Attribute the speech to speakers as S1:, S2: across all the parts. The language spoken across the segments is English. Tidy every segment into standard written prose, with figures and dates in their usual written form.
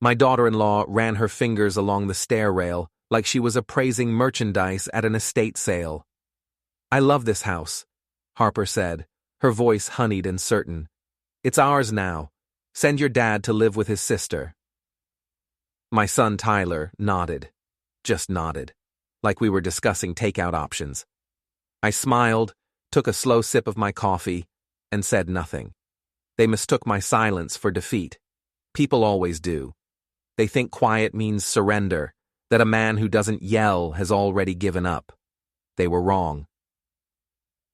S1: My daughter-in-law ran her fingers along the stair rail like she was appraising merchandise at an estate sale. "I love this house," Harper said, her voice honeyed and certain. "It's ours now. Send your dad to live with his sister." My son Tyler nodded. Just nodded, like we were discussing takeout options. I smiled, took a slow sip of my coffee, and said nothing. They mistook my silence for defeat. People always do. They think quiet means surrender, that a man who doesn't yell has already given up. They were wrong.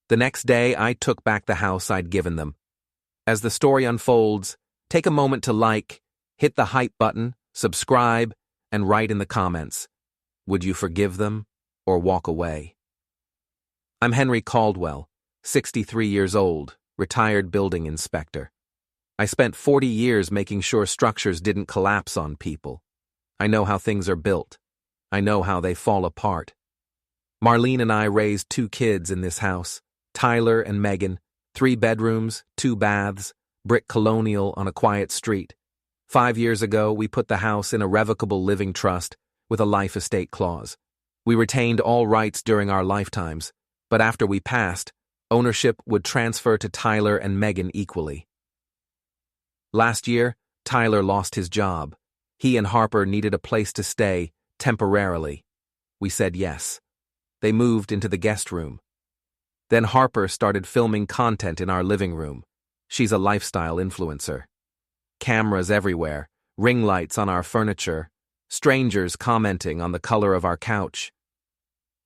S1: The next day, I took back the house I'd given them. As the story unfolds, take a moment to like, hit the hype button, subscribe, and write in the comments. Would you forgive them or walk away? I'm Henry Caldwell, 63 years old, retired building inspector. I spent 40 years making sure structures didn't collapse on people. I know how things are built. I know how they fall apart. Marlene and I raised 2 kids in this house, Tyler and Megan, 3 bedrooms, 2 baths, brick colonial on a quiet street. 5 years ago, we put the house in a revocable living trust with a life estate clause. We retained all rights during our lifetimes, but after we passed, ownership would transfer to Tyler and Megan equally. Last year, Tyler lost his job. He and Harper needed a place to stay, temporarily. We said yes. They moved into the guest room. Then Harper started filming content in our living room. She's a lifestyle influencer. Cameras everywhere, ring lights on our furniture, strangers commenting on the color of our couch.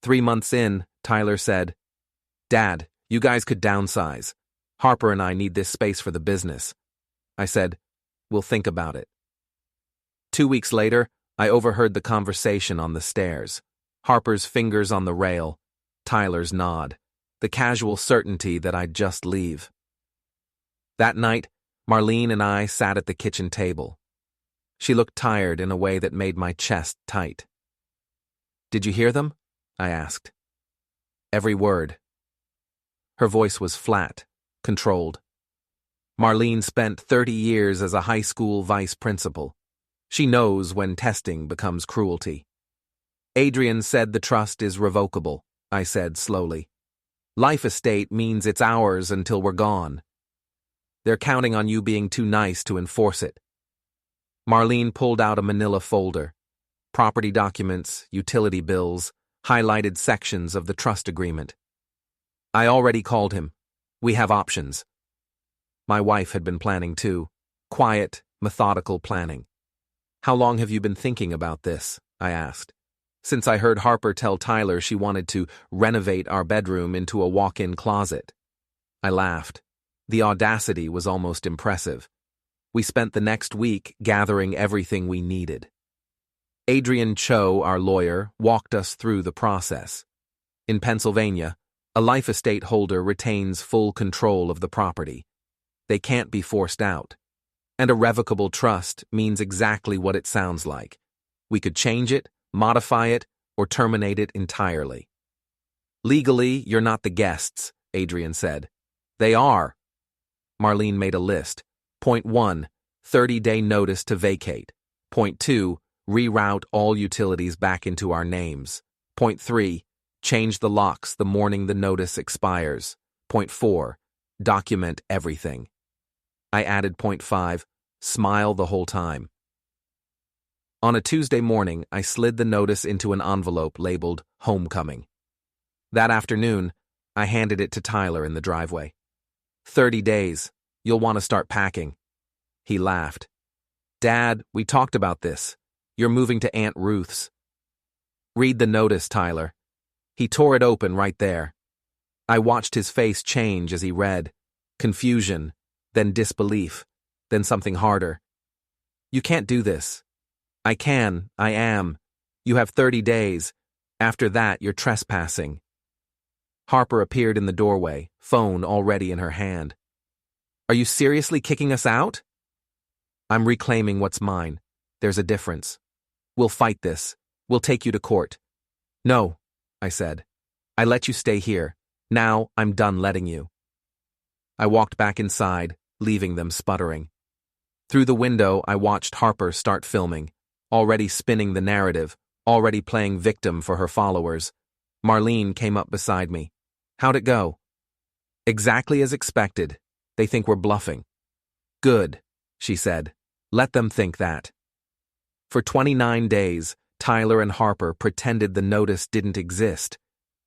S1: 3 months in, Tyler said, "Dad, you guys could downsize. Harper and I need this space for the business." I said, "We'll think about it." 2 weeks later, I overheard the conversation on the stairs. Harper's fingers on the rail, Tyler's nod, the casual certainty that I'd just leave. That night, Marlene and I sat at the kitchen table. She looked tired in a way that made my chest tight. "Did you hear them?" I asked. "Every word." Her voice was flat, controlled. Marlene spent 30 years as a high school vice principal. She knows when testing becomes cruelty. "Adrian said the trust is revocable," I said slowly. "Life estate means it's ours until we're gone. They're counting on you being too nice to enforce it." Marlene pulled out a manila folder. Property documents, utility bills, highlighted sections of the trust agreement. "I already called him. We have options." My wife had been planning too. Quiet, methodical planning. "How long have you been thinking about this?" I asked. "Since I heard Harper tell Tyler she wanted to renovate our bedroom into a walk-in closet." I laughed. The audacity was almost impressive. We spent the next week gathering everything we needed. Adrian Cho, our lawyer, walked us through the process. In Pennsylvania, a life estate holder retains full control of the property. They can't be forced out. And a revocable trust means exactly what it sounds like. We could change it, modify it, or terminate it entirely. "Legally, you're not the guests," Adrian said. "They are." Marlene made a list. Point 1, 30-day notice to vacate. Point 2, reroute all utilities back into our names. Point 3, change the locks the morning the notice expires. Point 4, document everything. I added point 5, smile the whole time. On a Tuesday morning, I slid the notice into an envelope labeled Homecoming. That afternoon, I handed it to Tyler in the driveway. 30 days. You'll want to start packing." He laughed. "Dad, we talked about this. You're moving to Aunt Ruth's." "Read the notice, Tyler." He tore it open right there. I watched his face change as he read. Confusion, then disbelief, then something harder. "You can't do this." "I can. I am. You have 30 days. After that, you're trespassing." Harper appeared in the doorway, phone already in her hand. "Are you seriously kicking us out?" "I'm reclaiming what's mine. There's a difference. We'll fight this. We'll take you to court." "No," I said. "I let you stay here. Now I'm done letting you." I walked back inside, leaving them sputtering. Through the window, I watched Harper start filming, already spinning the narrative, already playing victim for her followers. Marlene came up beside me. How'd it go? Exactly as expected. They think we're bluffing. Good, she said. Let them think that. For 29 days, Tyler and Harper pretended the notice didn't exist.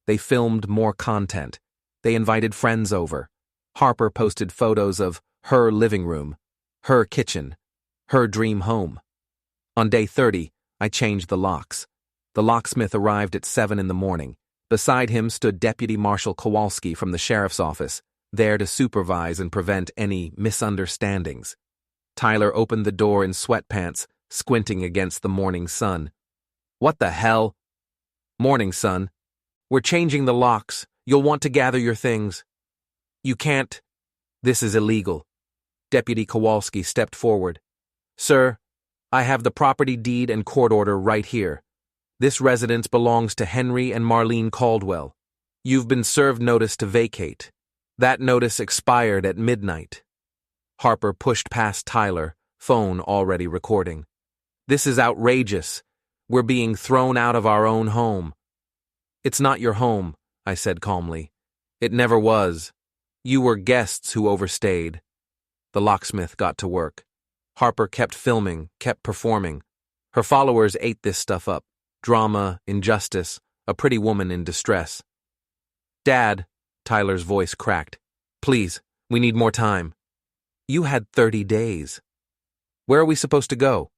S1: They filmed more content. They invited friends over. Harper posted photos of her living room, her kitchen, her dream home. On day 30, I changed the locks. The locksmith arrived at 7 in the morning. Beside him stood Deputy Marshal Kowalski from the sheriff's office, there to supervise and prevent any misunderstandings. Tyler opened the door in sweatpants, squinting against the morning sun. What the hell? Morning, son. We're changing the locks. You'll want to gather your things. You can't. This is illegal. Deputy Kowalski stepped forward. Sir, I have the property deed and court order right here. This residence belongs to Henry and Marlene Caldwell. You've been served notice to vacate. That notice expired at midnight. Harper pushed past Tyler, phone already recording. This is outrageous. We're being thrown out of our own home. It's not your home, I said calmly. It never was. You were guests who overstayed. The locksmith got to work. Harper kept filming, kept performing. Her followers ate this stuff up. Drama, injustice, a pretty woman in distress. Dad, Tyler's voice cracked. Please, we need more time. You had 30 days. Where are we supposed to go?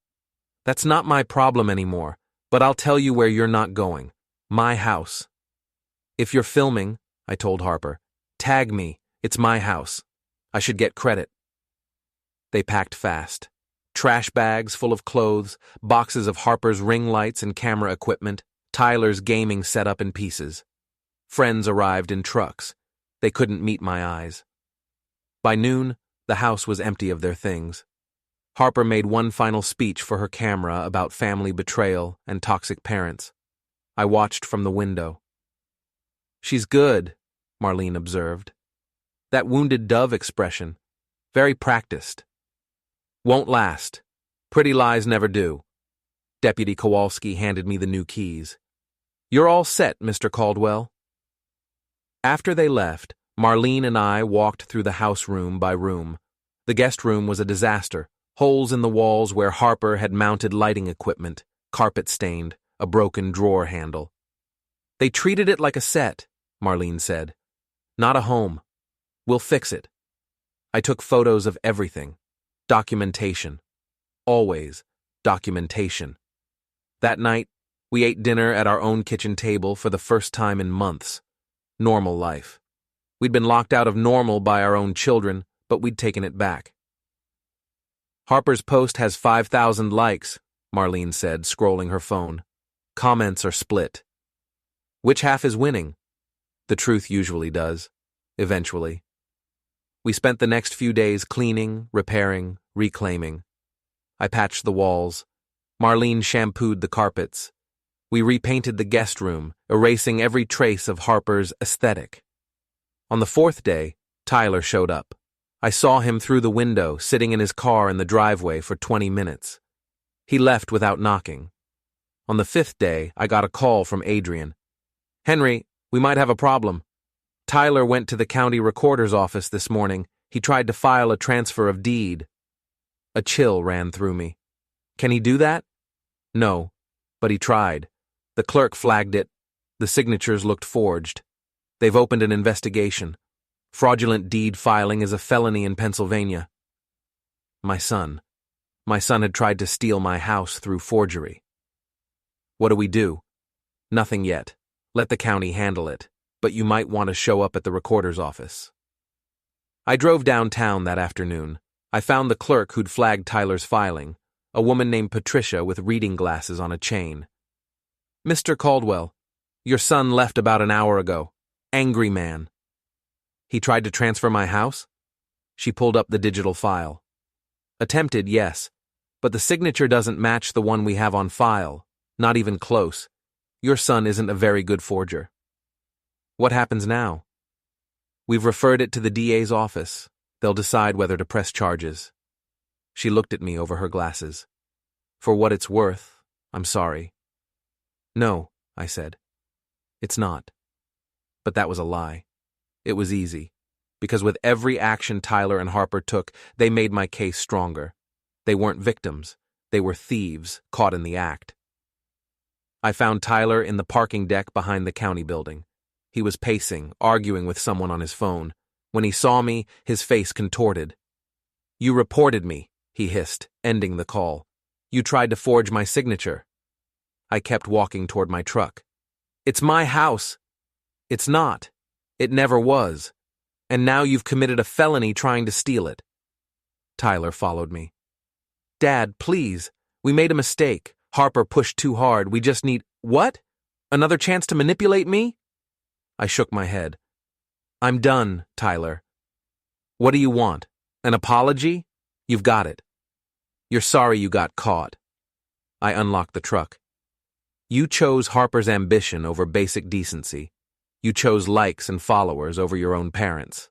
S1: That's not my problem anymore, but I'll tell you where you're not going. My house. If you're filming, I told Harper, tag me. It's my house. I should get credit. They packed fast. Trash bags full of clothes, boxes of Harper's ring lights and camera equipment, Tyler's gaming setup in pieces. Friends arrived in trucks. They couldn't meet my eyes. By noon, the house was empty of their things. Harper made one final speech for her camera about family betrayal and toxic parents. I watched from the window. She's good, Marlene observed. That wounded dove expression. Very practiced. Won't last. Pretty lies never do. Deputy Kowalski handed me the new keys. You're all set, Mr. Caldwell. After they left, Marlene and I walked through the house room by room. The guest room was a disaster. Holes in the walls where Harper had mounted lighting equipment, carpet stained, a broken drawer handle. They treated it like a set, Marlene said. Not a home. We'll fix it. I took photos of everything. Documentation. Always documentation. That night, we ate dinner at our own kitchen table for the first time in months. Normal life. We'd been locked out of normal by our own children, but we'd taken it back. Harper's post has 5,000 likes, Marlene said, scrolling her phone. Comments are split. Which half is winning? The truth usually does. Eventually. We spent the next few days cleaning, repairing, reclaiming. I patched the walls. Marlene shampooed the carpets. We repainted the guest room, erasing every trace of Harper's aesthetic. On the 4th day, Tyler showed up. I saw him through the window, sitting in his car in the driveway for 20 minutes. He left without knocking. On the 5th day, I got a call from Adrian. Henry, we might have a problem. Tyler went to the county recorder's office this morning. He tried to file a transfer of deed. A chill ran through me. Can he do that? No, but he tried. The clerk flagged it. The signatures looked forged. They've opened an investigation. Fraudulent deed filing is a felony in Pennsylvania. My son had tried to steal my house through forgery. What do we do? Nothing yet. Let the county handle it, but you might want to show up at the recorder's office. I drove downtown that afternoon. I found the clerk who'd flagged Tyler's filing, a woman named Patricia with reading glasses on a chain. Mr. Caldwell, your son left about an hour ago. Angry man. He tried to transfer my house? She pulled up the digital file. Attempted, yes, but the signature doesn't match the one we have on file, not even close. Your son isn't a very good forger. What happens now? We've referred it to the DA's office. They'll decide whether to press charges. She looked at me over her glasses. For what it's worth, I'm sorry. No, I said. It's not. But that was a lie. It was easy. Because with every action Tyler and Harper took, they made my case stronger. They weren't victims. They were thieves, caught in the act. I found Tyler in the parking deck behind the county building. He was pacing, arguing with someone on his phone. When he saw me, his face contorted. You reported me, he hissed, ending the call. You tried to forge my signature. I kept walking toward my truck. It's my house. It's not. It never was. And now you've committed a felony trying to steal it. Tyler followed me. Dad, please. We made a mistake. Harper pushed too hard. We just need— What? Another chance to manipulate me? I shook my head. I'm done, Tyler. What do you want? An apology? You've got it. You're sorry you got caught. I unlocked the truck. You chose Harper's ambition over basic decency. You chose likes and followers over your own parents.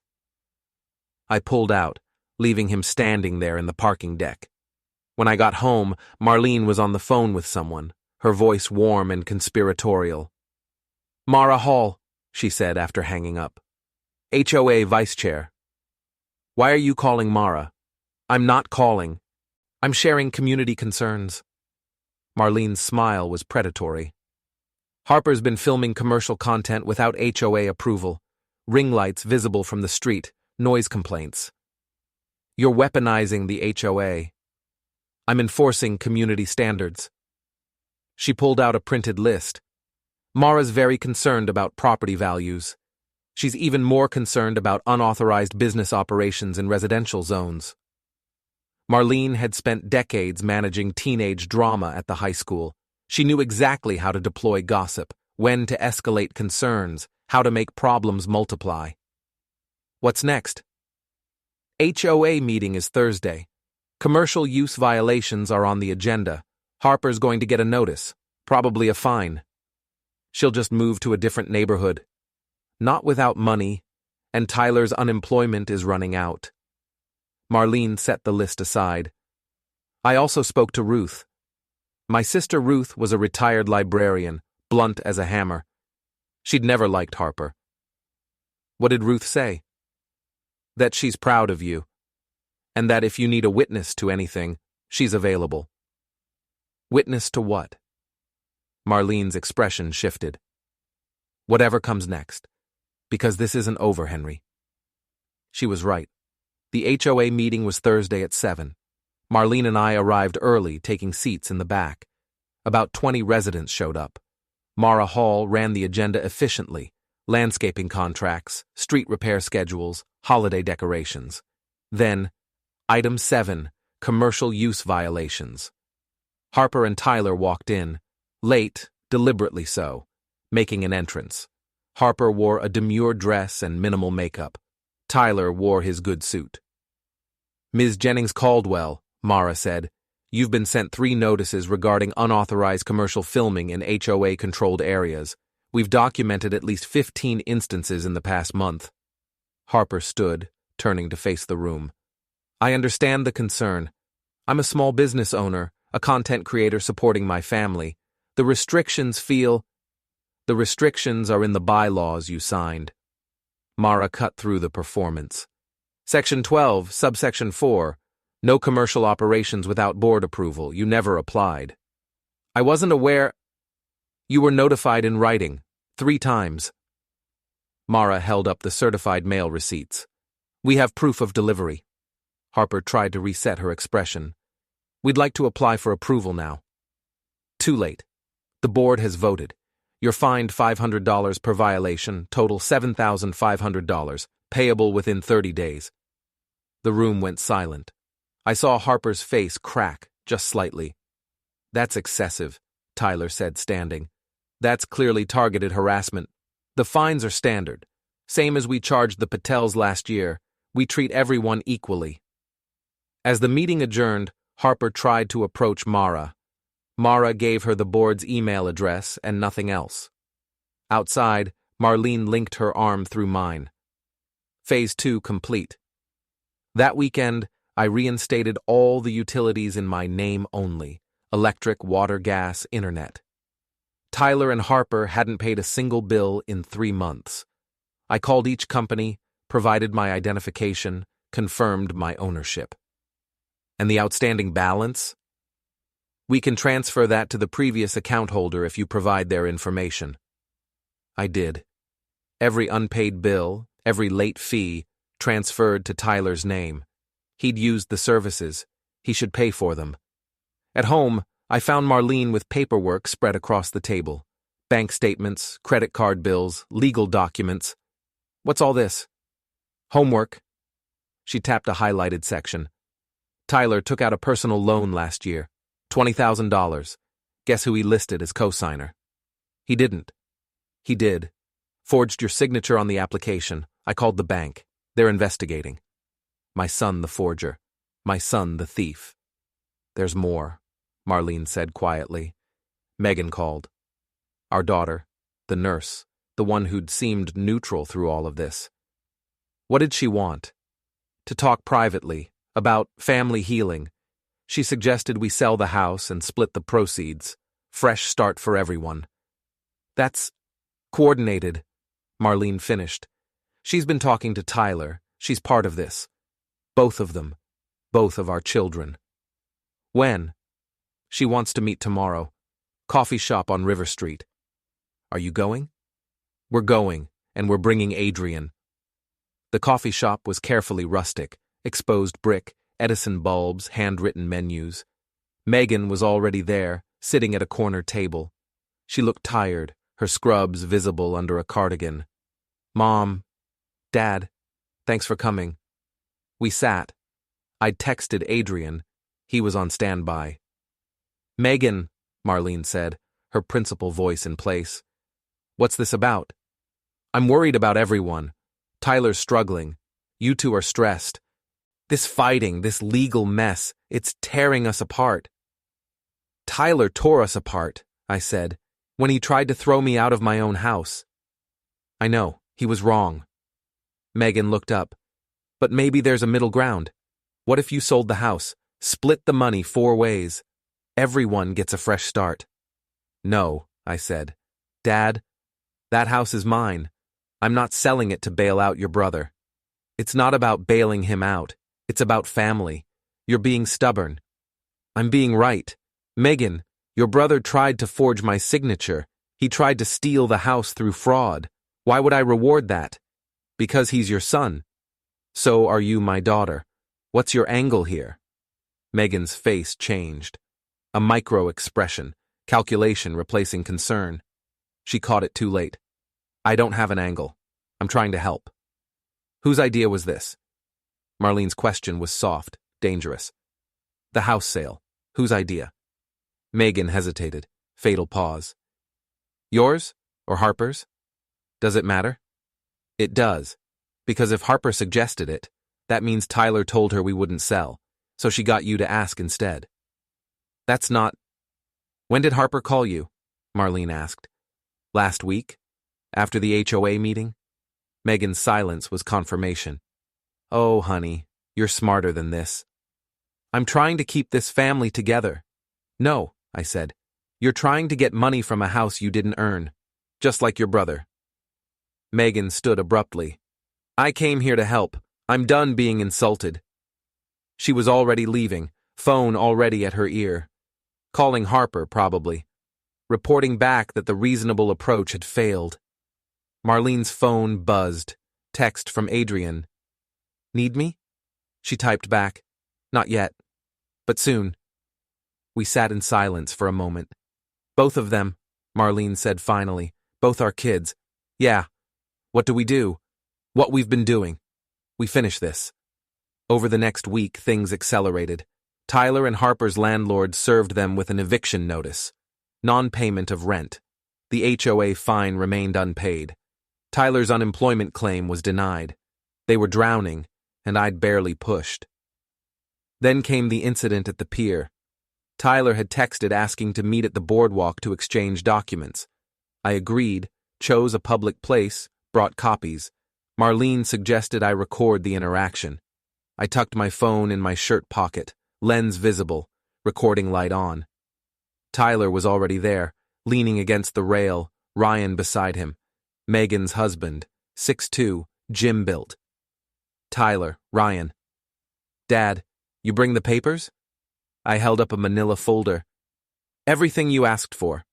S1: I pulled out, leaving him standing there in the parking deck. When I got home, Marlene was on the phone with someone, her voice warm and conspiratorial. Mara Hall, she said after hanging up. HOA vice chair. Why are you calling Mara? I'm not calling. I'm sharing community concerns. Marlene's smile was predatory. Harper's been filming commercial content without HOA approval. Ring lights visible from the street, noise complaints. You're weaponizing the HOA. I'm enforcing community standards. She pulled out a printed list. Mara's very concerned about property values. She's even more concerned about unauthorized business operations in residential zones. Marlene had spent decades managing teenage drama at the high school. She knew exactly how to deploy gossip, when to escalate concerns, how to make problems multiply. What's next? HOA meeting is Thursday. Commercial use violations are on the agenda. Harper's going to get a notice, probably a fine. She'll just move to a different neighborhood. Not without money, and Tyler's unemployment is running out. Marlene set the list aside. I also spoke to Ruth. My sister Ruth was a retired librarian, blunt as a hammer. She'd never liked Harper. What did Ruth say? That she's proud of you, and that if you need a witness to anything, she's available. Witness to what? Marlene's expression shifted. Whatever comes next, because this isn't over, Henry. She was right. The HOA meeting was Thursday at 7. Marlene and I arrived early, taking seats in the back. About 20 residents showed up. Mara Hall ran the agenda efficiently: landscaping contracts, street repair schedules, holiday decorations. Then, Item 7, commercial use violations. Harper and Tyler walked in, late, deliberately so, making an entrance. Harper wore a demure dress and minimal makeup. Tyler wore his good suit. Ms. Jennings Caldwell, Mara said, you've been sent 3 notices regarding unauthorized commercial filming in HOA-controlled areas. We've documented at least 15 instances in the past month. Harper stood, turning to face the room. I understand the concern. I'm a small business owner, a content creator supporting my family. The restrictions are in the bylaws you signed. Mara cut through the performance. Section 12, subsection 4, no commercial operations without board approval. You never applied. I wasn't aware. You were notified in writing, 3 times. Mara held up the certified mail receipts. We have proof of delivery. Harper tried to reset her expression. We'd like to apply for approval now. Too late. The board has voted. You're fined $500 per violation, total $7,500, payable within 30 days. The room went silent. I saw Harper's face crack, just slightly. That's excessive, Tyler said, standing. That's clearly targeted harassment. The fines are standard. Same as we charged the Patels last year. We treat everyone equally. As the meeting adjourned, Harper tried to approach Mara. Mara gave her the board's email address and nothing else. Outside, Marlene linked her arm through mine. Phase 2 complete. That weekend, I reinstated all the utilities in my name only: electric, water, gas, internet. Tyler and Harper hadn't paid a single bill in 3 months. I called each company, provided my identification, confirmed my ownership. And the outstanding balance? We can transfer that to the previous account holder if you provide their information. I did. Every unpaid bill, every late fee, transferred to Tyler's name. He'd used the services. He should pay for them. At home, I found Marlene with paperwork spread across the table. Bank statements, credit card bills, legal documents. What's all this? Homework. She tapped a highlighted section. Tyler took out a personal loan last year. $20,000. Guess who he listed as co-signer? He didn't. He did. Forged your signature on the application. I called the bank. They're investigating. My son the forger. My son the thief. There's more, Marlene said quietly. Megan called. Our daughter, the nurse, the one who'd seemed neutral through all of this. What did she want? To talk privately, about family healing. She suggested we sell the house and split the proceeds. Fresh start for everyone. That's coordinated, Marlene finished. She's been talking to Tyler. She's part of this. Both of them. Both of our children. When? She wants to meet tomorrow. Coffee shop on River Street. Are you going? We're going, and we're bringing Adrian. The coffee shop was carefully rustic. Exposed brick, Edison bulbs, handwritten menus. Megan was already there, sitting at a corner table. She looked tired, her scrubs visible under a cardigan. Mom, Dad, thanks for coming. We sat. I'd texted Adrian. He was on standby. Megan, Marlene said, her principal voice in place. What's this about? I'm worried about everyone. Tyler's struggling. You two are stressed. This fighting, this legal mess, it's tearing us apart. Tyler tore us apart, I said, when he tried to throw me out of my own house. I know, he was wrong. Megan looked up. But maybe there's a middle ground. What if you sold the house, split the money 4 ways? Everyone gets a fresh start. No, I said. Dad, that house is mine. I'm not selling it to bail out your brother. It's not about bailing him out. It's about family. You're being stubborn. I'm being right. Megan, your brother tried to forge my signature. He tried to steal the house through fraud. Why would I reward that? Because he's your son. So are you my daughter. What's your angle here? Megan's face changed. A micro-expression, calculation replacing concern. She caught it too late. I don't have an angle. I'm trying to help. Whose idea was this? Marlene's question was soft, dangerous. The house sale. Whose idea? Megan hesitated. Fatal pause. Yours or Harper's? Does it matter? It does. Because if Harper suggested it, that means Tyler told her we wouldn't sell, so she got you to ask instead. That's not... When did Harper call you? Marlene asked. Last week? After the HOA meeting? Megan's silence was confirmation. Oh, honey, you're smarter than this. I'm trying to keep this family together. No, I said. You're trying to get money from a house you didn't earn, just like your brother. Megan stood abruptly. I came here to help. I'm done being insulted. She was already leaving, phone already at her ear. Calling Harper, probably. Reporting back that the reasonable approach had failed. Marlene's phone buzzed. Text from Adrian. Need me? She typed back. Not yet. But soon. We sat in silence for a moment. Both of them, Marlene said finally. Both our kids. Yeah. What do we do? What we've been doing. We finish this. Over the next week, things accelerated. Tyler and Harper's landlord served them with an eviction notice. Non-payment of rent. The HOA fine remained unpaid. Tyler's unemployment claim was denied. They were drowning, and I'd barely pushed. Then came the incident at the pier. Tyler had texted asking to meet at the boardwalk to exchange documents. I agreed, chose a public place, brought copies. Marlene suggested I record the interaction. I tucked my phone in my shirt pocket, lens visible, recording light on. Tyler was already there, leaning against the rail, Ryan beside him. Megan's husband, 6'2", gym-built. Tyler, Ryan. Dad, you bring the papers? I held up a manila folder. Everything you asked for.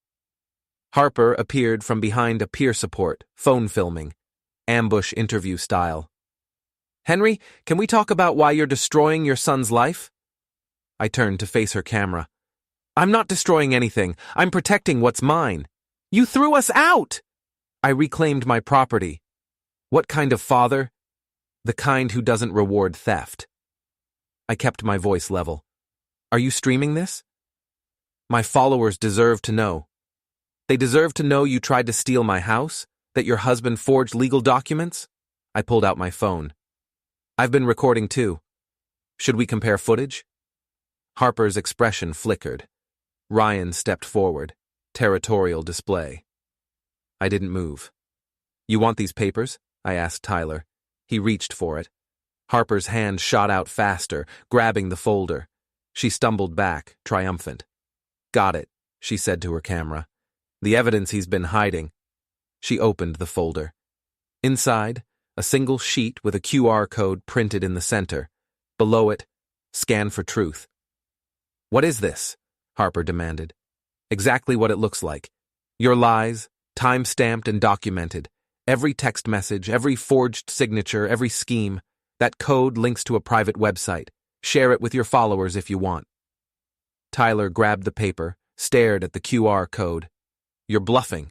S1: Harper appeared from behind a peer support, phone filming, ambush interview style. Henry, can we talk about why you're destroying your son's life? I turned to face her camera. I'm not destroying anything. I'm protecting what's mine. You threw us out! I reclaimed my property. What kind of father? The kind who doesn't reward theft. I kept my voice level. Are you streaming this? My followers deserve to know. They deserve to know you tried to steal my house, that your husband forged legal documents. I pulled out my phone. I've been recording too. Should we compare footage? Harper's expression flickered. Ryan stepped forward, territorial display. I didn't move. You want these papers? I asked Tyler. He reached for it. Harper's hand shot out faster, grabbing the folder. She stumbled back, triumphant. Got it, she said to her camera. The evidence he's been hiding. She opened the folder. Inside, a single sheet with a QR code printed in the center. Below it, scan for truth. What is this? Harper demanded. Exactly what it looks like. Your lies, time-stamped and documented. Every text message, every forged signature, every scheme. That code links to a private website. Share it with your followers if you want. Tyler grabbed the paper, stared at the QR code. You're bluffing.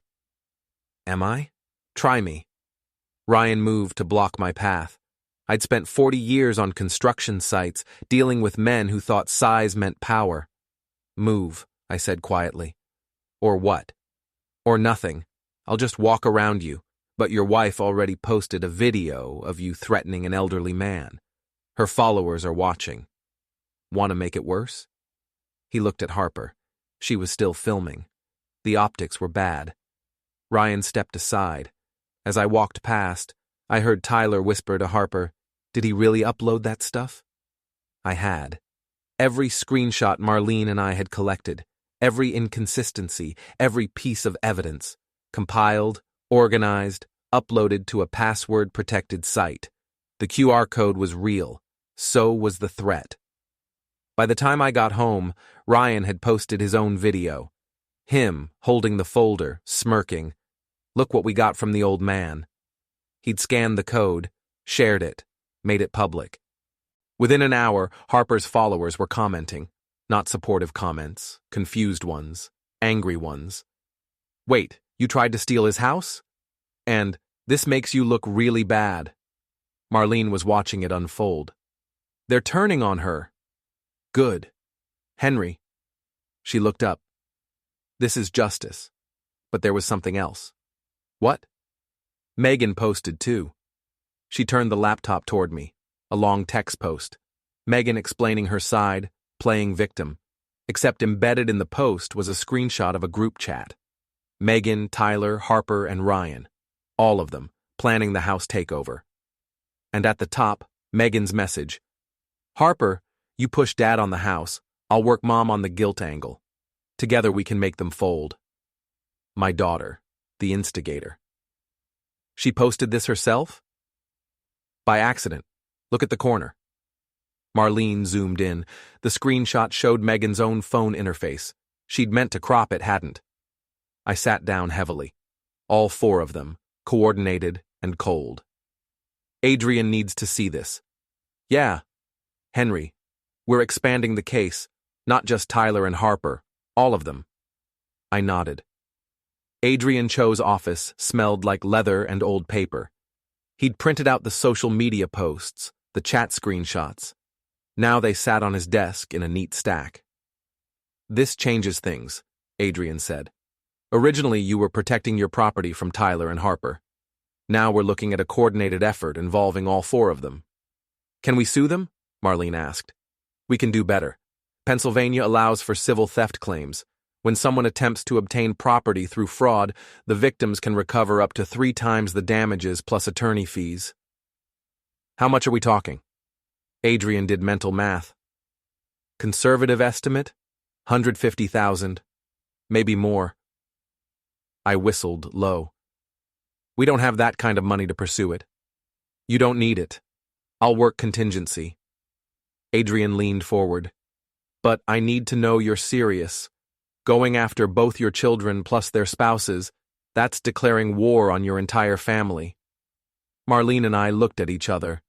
S1: Am I? Try me. Ryan moved to block my path. I'd spent 40 years on construction sites, dealing with men who thought size meant power. Move, I said quietly. Or what? Or nothing. I'll just walk around you. But your wife already posted a video of you threatening an elderly man. Her followers are watching. Want to make it worse? He looked at Harper. She was still filming. The optics were bad. Ryan stepped aside. As I walked past, I heard Tyler whisper to Harper, "Did he really upload that stuff?" I had. Every screenshot Marlene and I had collected, every inconsistency, every piece of evidence, compiled, organized, uploaded to a password-protected site. The QR code was real. So was the threat. By the time I got home, Ryan had posted his own video. Him, holding the folder, smirking. Look what we got from the old man. He'd scanned the code, shared it, made it public. Within an hour, Harper's followers were commenting. Not supportive comments, confused ones, angry ones. Wait, you tried to steal his house? And, this makes you look really bad. Marlene was watching it unfold. They're turning on her. Good. Henry. She looked up. This is justice. But there was something else. What? Megan posted too. She turned the laptop toward me. A long text post. Megan explaining her side, playing victim. Except embedded in the post was a screenshot of a group chat. Megan, Tyler, Harper, and Ryan. All of them, planning the house takeover. And at the top, Megan's message. Harper, you push Dad on the house. I'll work Mom on the guilt angle. Together we can make them fold. My daughter, the instigator. She posted this herself? By accident. Look at the corner. Marlene zoomed in. The screenshot showed Megan's own phone interface. She'd meant to crop it, hadn't. I sat down heavily. All four of them, coordinated and cold. Adrian needs to see this. Yeah. Henry, we're expanding the case, not just Tyler and Harper, all of them. I nodded. Adrian Cho's office smelled like leather and old paper. He'd printed out the social media posts, the chat screenshots. Now they sat on his desk in a neat stack. This changes things, Adrian said. Originally, you were protecting your property from Tyler and Harper. Now we're looking at a coordinated effort involving all four of them. Can we sue them? Marlene asked. We can do better. Pennsylvania allows for civil theft claims. When someone attempts to obtain property through fraud, the victims can recover up to 3 times the damages plus attorney fees. How much are we talking? Adrian did mental math. Conservative estimate? 150,000. Maybe more. I whistled low. We don't have that kind of money to pursue it. You don't need it. I'll work contingency. Adrian leaned forward. But I need to know you're serious. Going after both your children plus their spouses, that's declaring war on your entire family. Marlene and I looked at each other.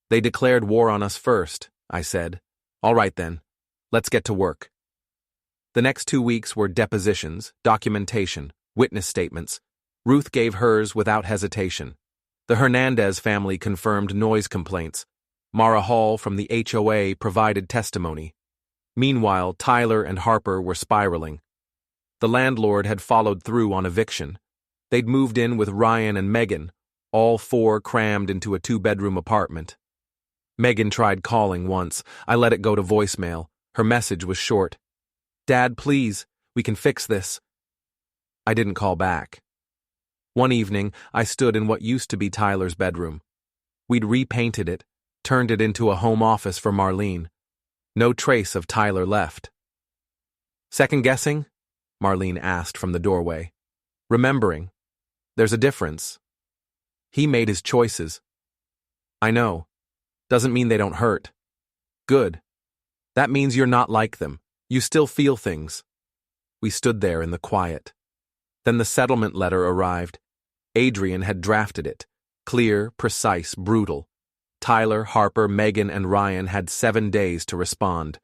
S1: They declared war on us first, I said. All right then, let's get to work. The next 2 weeks were depositions, documentation, witness statements. Ruth gave hers without hesitation. The Hernandez family confirmed noise complaints. Mara Hall from the HOA provided testimony. Meanwhile, Tyler and Harper were spiraling. The landlord had followed through on eviction. They'd moved in with Ryan and Megan, all 4 crammed into a 2-bedroom apartment. Megan tried calling once. I let it go to voicemail. Her message was short. Dad, please, we can fix this. I didn't call back. One evening, I stood in what used to be Tyler's bedroom. We'd repainted it, turned it into a home office for Marlene. No trace of Tyler left. Second guessing? Marlene asked from the doorway. Remembering. There's a difference. He made his choices. I know. Doesn't mean they don't hurt. Good. That means you're not like them. You still feel things. We stood there in the quiet. Then the settlement letter arrived. Adrian had drafted it. Clear, precise, brutal. Tyler, Harper, Megan, and Ryan had 7 days to respond.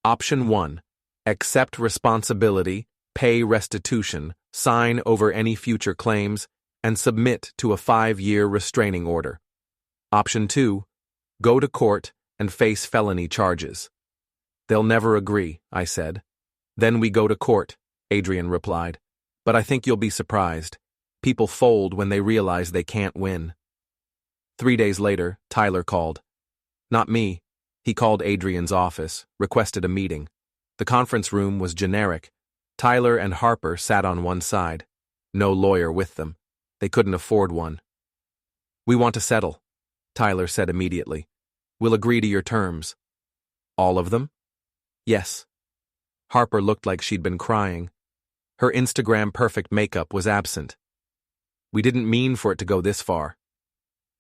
S1: Option 1. Accept responsibility, pay restitution, sign over any future claims, and submit to a 5-year restraining order. Option 2. Go to court and face felony charges. They'll never agree, I said. Then we go to court, Adrian replied. But I think you'll be surprised. People fold when they realize they can't win. 3 days later, Tyler called. Not me. He called Adrian's office, requested a meeting. The conference room was generic. Tyler and Harper sat on one side. No lawyer with them. They couldn't afford one. We want to settle, Tyler said immediately. We'll agree to your terms. All of them? Yes. Harper looked like she'd been crying. Her Instagram-perfect makeup was absent. We didn't mean for it to go this far.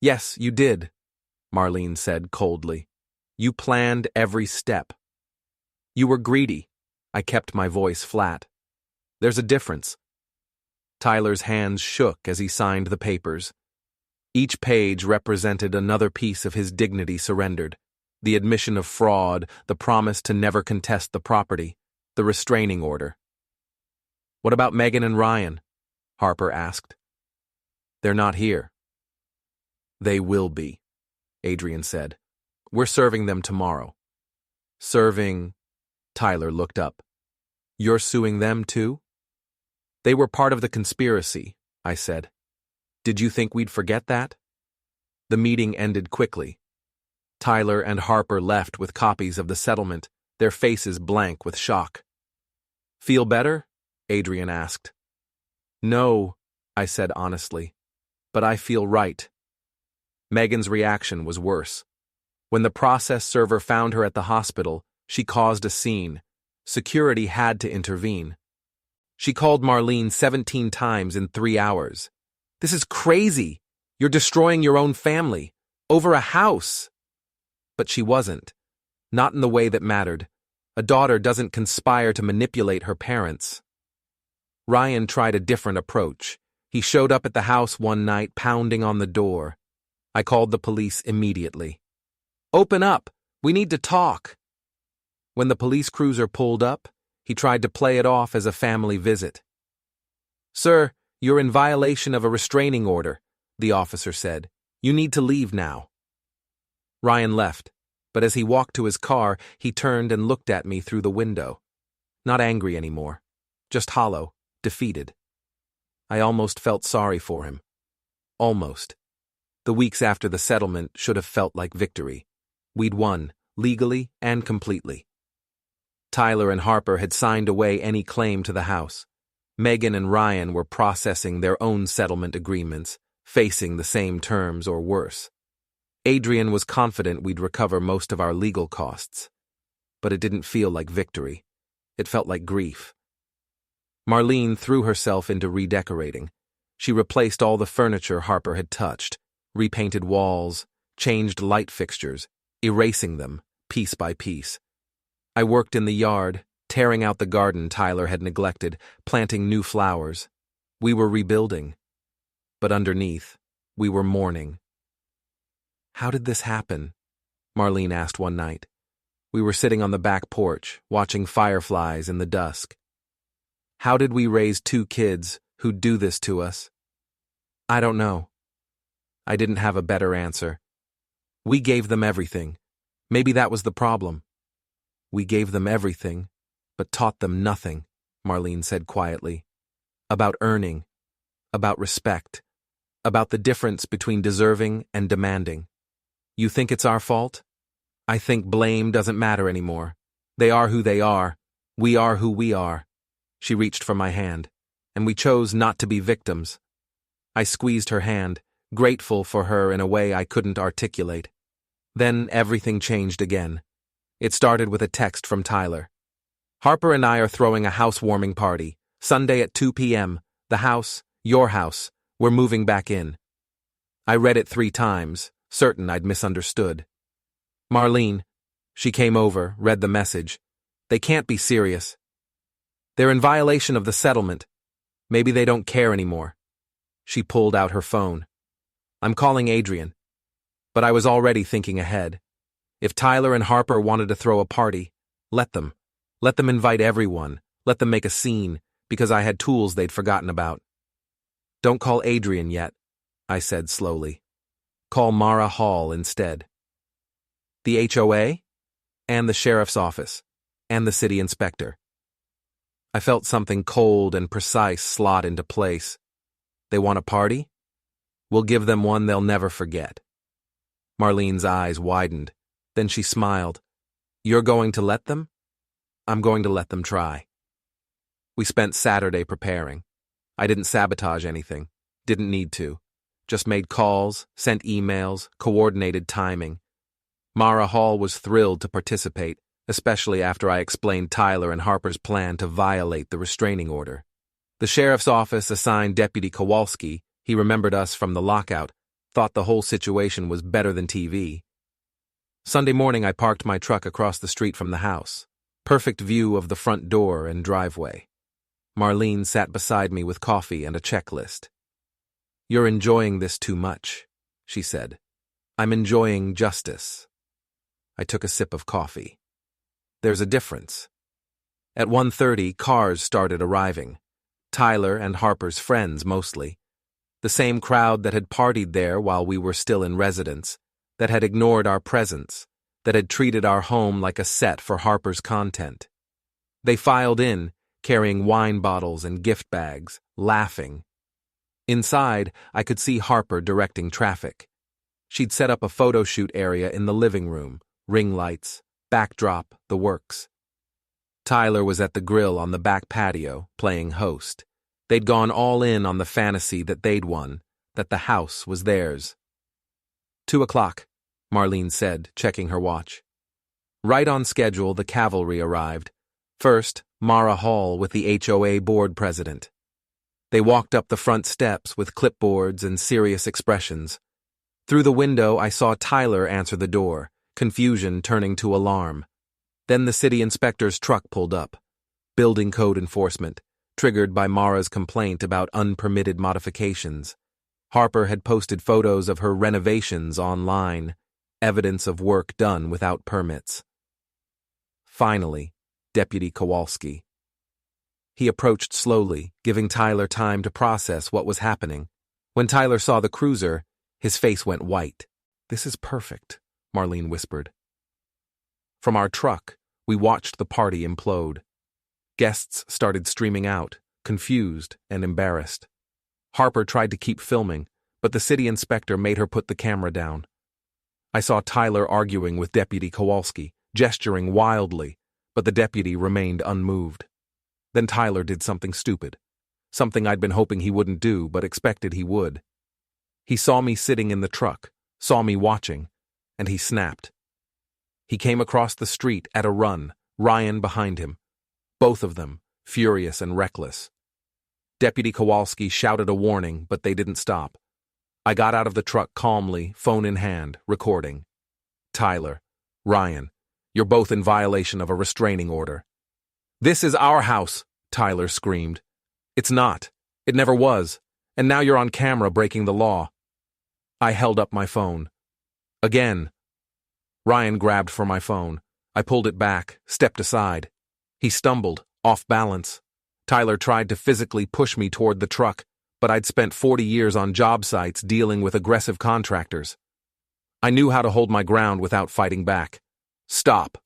S1: Yes, you did, Marlene said coldly. You planned every step. You were greedy. I kept my voice flat. There's a difference. Tyler's hands shook as he signed the papers. Each page represented another piece of his dignity surrendered. The admission of fraud, the promise to never contest the property, the restraining order. What about Megan and Ryan? Harper asked. They're not here. They will be, Adrian said. We're serving them tomorrow. Serving? Tyler looked up. You're suing them too? They were part of the conspiracy, I said. Did you think we'd forget that? The meeting ended quickly. Tyler and Harper left with copies of the settlement, their faces blank with shock. Feel better? Adrian asked. No, I said honestly, but I feel right. Megan's reaction was worse. When the process server found her at the hospital, she caused a scene. Security had to intervene. She called Marlene 17 times in 3 hours. This is crazy. You're destroying your own family. Over a house. But she wasn't. Not in the way that mattered. A daughter doesn't conspire to manipulate her parents. Ryan tried a different approach. He showed up at the house one night, pounding on the door. I called the police immediately. Open up. We need to talk. When the police cruiser pulled up, he tried to play it off as a family visit. Sir, you're in violation of a restraining order, the officer said. You need to leave now. Ryan left, but as he walked to his car, he turned and looked at me through the window. Not angry anymore, just hollow, defeated. I almost felt sorry for him. Almost. The weeks after the settlement should have felt like victory. We'd won, legally and completely. Tyler and Harper had signed away any claim to the house. Megan and Ryan were processing their own settlement agreements, facing the same terms or worse. Adrian was confident we'd recover most of our legal costs. But it didn't feel like victory. It felt like grief. Marlene threw herself into redecorating. She replaced all the furniture Harper had touched, repainted walls, changed light fixtures, erasing them, piece by piece. I worked in the yard, tearing out the garden Tyler had neglected, planting new flowers. We were rebuilding. But underneath, we were mourning. "How did this happen?" Marlene asked one night. We were sitting on the back porch, watching fireflies in the dusk. "How did we raise two kids who'd do this to us?" "I don't know." I didn't have a better answer. "We gave them everything. Maybe that was the problem." "We gave them everything, but taught them nothing," Marlene said quietly. "About earning, about respect, about the difference between deserving and demanding. You think it's our fault? I think blame doesn't matter anymore. They are who they are. We are who we are." She reached for my hand, and we chose not to be victims. I squeezed her hand, grateful for her in a way I couldn't articulate. Then everything changed again. It started with a text from Tyler. "Harper and I are throwing a housewarming party, Sunday at 2 p.m. The house, your house. We're moving back in." I read it 3 times, certain I'd misunderstood. "Marlene." She came over, read the message. "They can't be serious. They're in violation of the settlement. Maybe they don't care anymore." She pulled out her phone. "I'm calling Adrian." But I was already thinking ahead. If Tyler and Harper wanted to throw a party, let them. Let them invite everyone. Let them make a scene, because I had tools they'd forgotten about. "Don't call Adrian yet," I said slowly. "Call Mara Hall instead." "The HOA? And the sheriff's office? And the city inspector?" I felt something cold and precise slot into place. "They want a party? We'll give them one they'll never forget." Marlene's eyes widened. Then she smiled. "You're going to let them?" "I'm going to let them try." We spent Saturday preparing. I didn't sabotage anything. Didn't need to. Just made calls, sent emails, coordinated timing. Mara Hall was thrilled to participate, especially after I explained Tyler and Harper's plan to violate the restraining order. The sheriff's office assigned Deputy Kowalski, he remembered us from the lockout, thought the whole situation was better than TV. Sunday morning I parked my truck across the street from the house. Perfect view of the front door and driveway. Marlene sat beside me with coffee and a checklist. "You're enjoying this too much," she said. "I'm enjoying justice." I took a sip of coffee. There's a difference. At 1:30, cars started arriving. Tyler and Harper's friends, mostly. The same crowd that had partied there while we were still in residence, that had ignored our presence, that had treated our home like a set for Harper's content. They filed in, carrying wine bottles and gift bags, laughing. Inside, I could see Harper directing traffic. She'd set up a photo shoot area in the living room, ring lights, backdrop, the works. Tyler was at the grill on the back patio, playing host. They'd gone all in on the fantasy that they'd won, that the house was theirs. 2 o'clock, Marlene said, checking her watch. Right on schedule, the cavalry arrived. First, Mara Hall with the HOA board president. They walked up the front steps with clipboards and serious expressions. Through the window, I saw Tyler answer the door, confusion turning to alarm. Then the city inspector's truck pulled up. Building code enforcement, triggered by Mara's complaint about unpermitted modifications. Harper had posted photos of her renovations online, evidence of work done without permits. Finally, Deputy Kowalski. He approached slowly, giving Tyler time to process what was happening. When Tyler saw the cruiser, his face went white. "This is perfect," Marlene whispered. From our truck, we watched the party implode. Guests started streaming out, confused and embarrassed. Harper tried to keep filming, but the city inspector made her put the camera down. I saw Tyler arguing with Deputy Kowalski, gesturing wildly, but the deputy remained unmoved. Then Tyler did something stupid, something I'd been hoping he wouldn't do but expected he would. He saw me sitting in the truck, saw me watching, and he snapped. He came across the street at a run, Ryan behind him. Both of them, furious and reckless. Deputy Kowalski shouted a warning, but they didn't stop. I got out of the truck calmly, phone in hand, recording. Tyler, Ryan, you're both in violation of a restraining order. This is our house, Tyler screamed. It's not. It never was. And now you're on camera breaking the law. I held up my phone. Again. Ryan grabbed for my phone. I pulled it back, stepped aside. He stumbled, off balance. Tyler tried to physically push me toward the truck, but I'd spent 40 years on job sites dealing with aggressive contractors. I knew how to hold my ground without fighting back. Stop.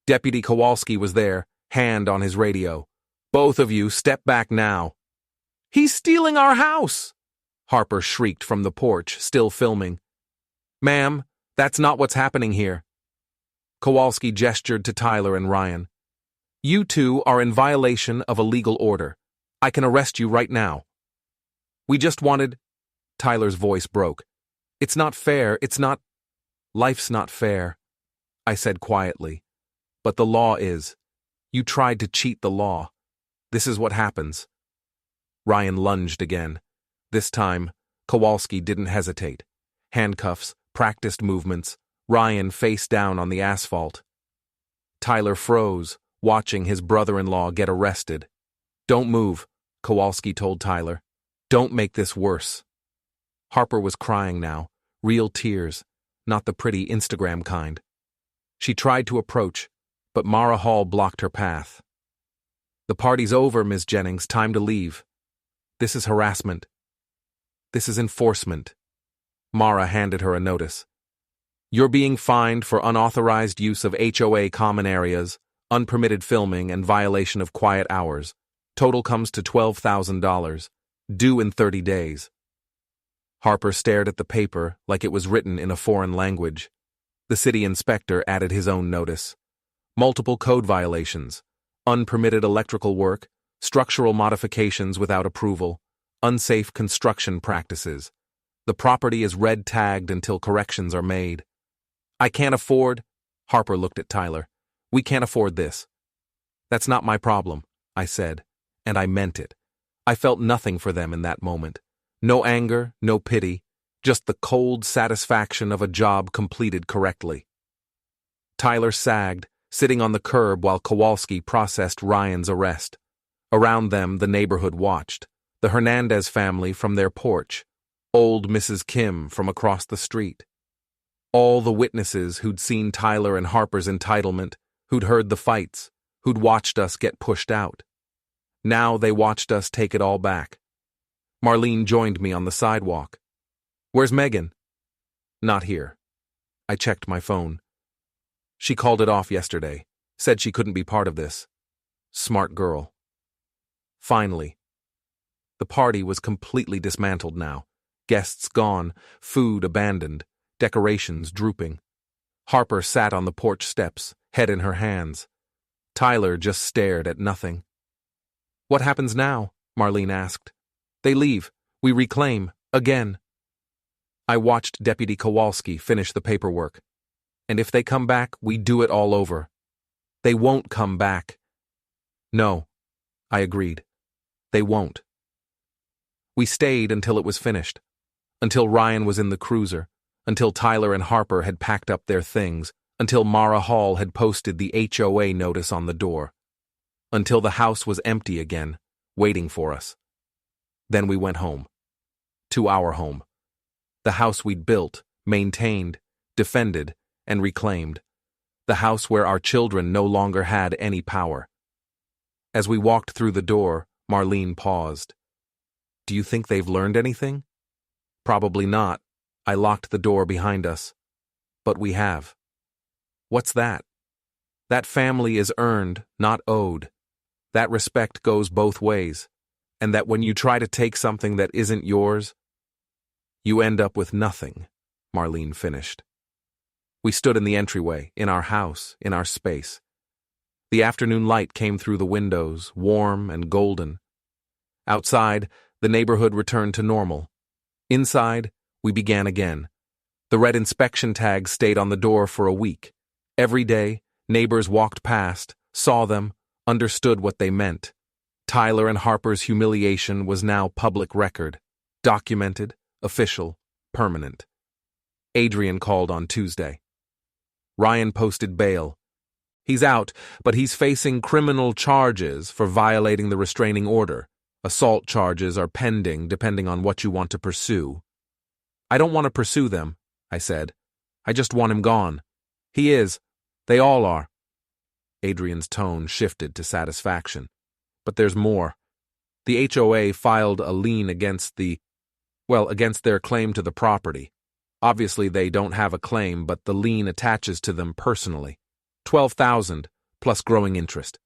S1: Deputy Kowalski was there, hand on his radio. Both of you, step back now. He's stealing our house! Harper shrieked from the porch, still filming. Ma'am, that's not what's happening here. Kowalski gestured to Tyler and Ryan. You two are in violation of a legal order. I can arrest you right now. We just wanted... Tyler's voice broke. It's not fair, it's not... Life's not fair, I said quietly. But the law is. You tried to cheat the law. This is what happens. Ryan lunged again. This time, Kowalski didn't hesitate. Handcuffs, practiced movements, Ryan face down on the asphalt. Tyler froze, watching his brother-in-law get arrested. Don't move, Kowalski told Tyler. Don't make this worse. Harper was crying now, real tears, not the pretty Instagram kind. She tried to approach, but Mara Hall blocked her path. The party's over, Ms. Jennings, time to leave. This is harassment. This is enforcement. Mara handed her a notice. You're being fined for unauthorized use of HOA common areas, unpermitted filming, and violation of quiet hours. Total comes to $12,000, due in 30 days. Harper stared at the paper like it was written in a foreign language. The city inspector added his own notice. Multiple code violations, unpermitted electrical work, structural modifications without approval, unsafe construction practices. The property is red-tagged until corrections are made. I can't afford... Harper looked at Tyler. We can't afford this. That's not my problem, I said, and I meant it. I felt nothing for them in that moment. No anger, no pity, just the cold satisfaction of a job completed correctly. Tyler sagged, sitting on the curb while Kowalski processed Ryan's arrest. Around them, the neighborhood watched. The Hernandez family from their porch. Old Mrs. Kim from across the street. All the witnesses who'd seen Tyler and Harper's entitlement, who'd heard the fights, who'd watched us get pushed out. Now they watched us take it all back. Marlene joined me on the sidewalk. Where's Megan? Not here. I checked my phone. She called it off yesterday, said she couldn't be part of this. Smart girl. Finally. The party was completely dismantled now. Guests gone, food abandoned, decorations drooping. Harper sat on the porch steps, head in her hands. Tyler just stared at nothing. What happens now? Marlene asked. They leave. We reclaim. Again. I watched Deputy Kowalski finish the paperwork. And if they come back, we do it all over. They won't come back. No, I agreed. They won't. We stayed until it was finished. Until Ryan was in the cruiser. Until Tyler and Harper had packed up their things. Until Mara Hall had posted the HOA notice on the door. Until the house was empty again, waiting for us. Then we went home. To our home. The house we'd built, maintained, defended, and reclaimed. The house where our children no longer had any power. As we walked through the door, Marlene paused. Do you think they've learned anything? Probably not. I locked the door behind us. But we have. What's that? That family is earned, not owed. That respect goes both ways. And that when you try to take something that isn't yours, you end up with nothing, Marlene finished. We stood in the entryway, in our house, in our space. The afternoon light came through the windows, warm and golden. Outside, the neighborhood returned to normal. Inside, we began again. The red inspection tag stayed on the door for a week. Every day, neighbors walked past, saw them, understood what they meant. Tyler and Harper's humiliation was now public record. Documented, official, permanent. Adrian called on Tuesday. Ryan posted bail. He's out, but he's facing criminal charges for violating the restraining order. Assault charges are pending depending on what you want to pursue. I don't want to pursue them, I said. I just want him gone. He is. They all are. Adrian's tone shifted to satisfaction. But there's more. The HOA filed a lien against their claim to the property. Obviously, they don't have a claim, but the lien attaches to them personally. $12,000 plus growing interest.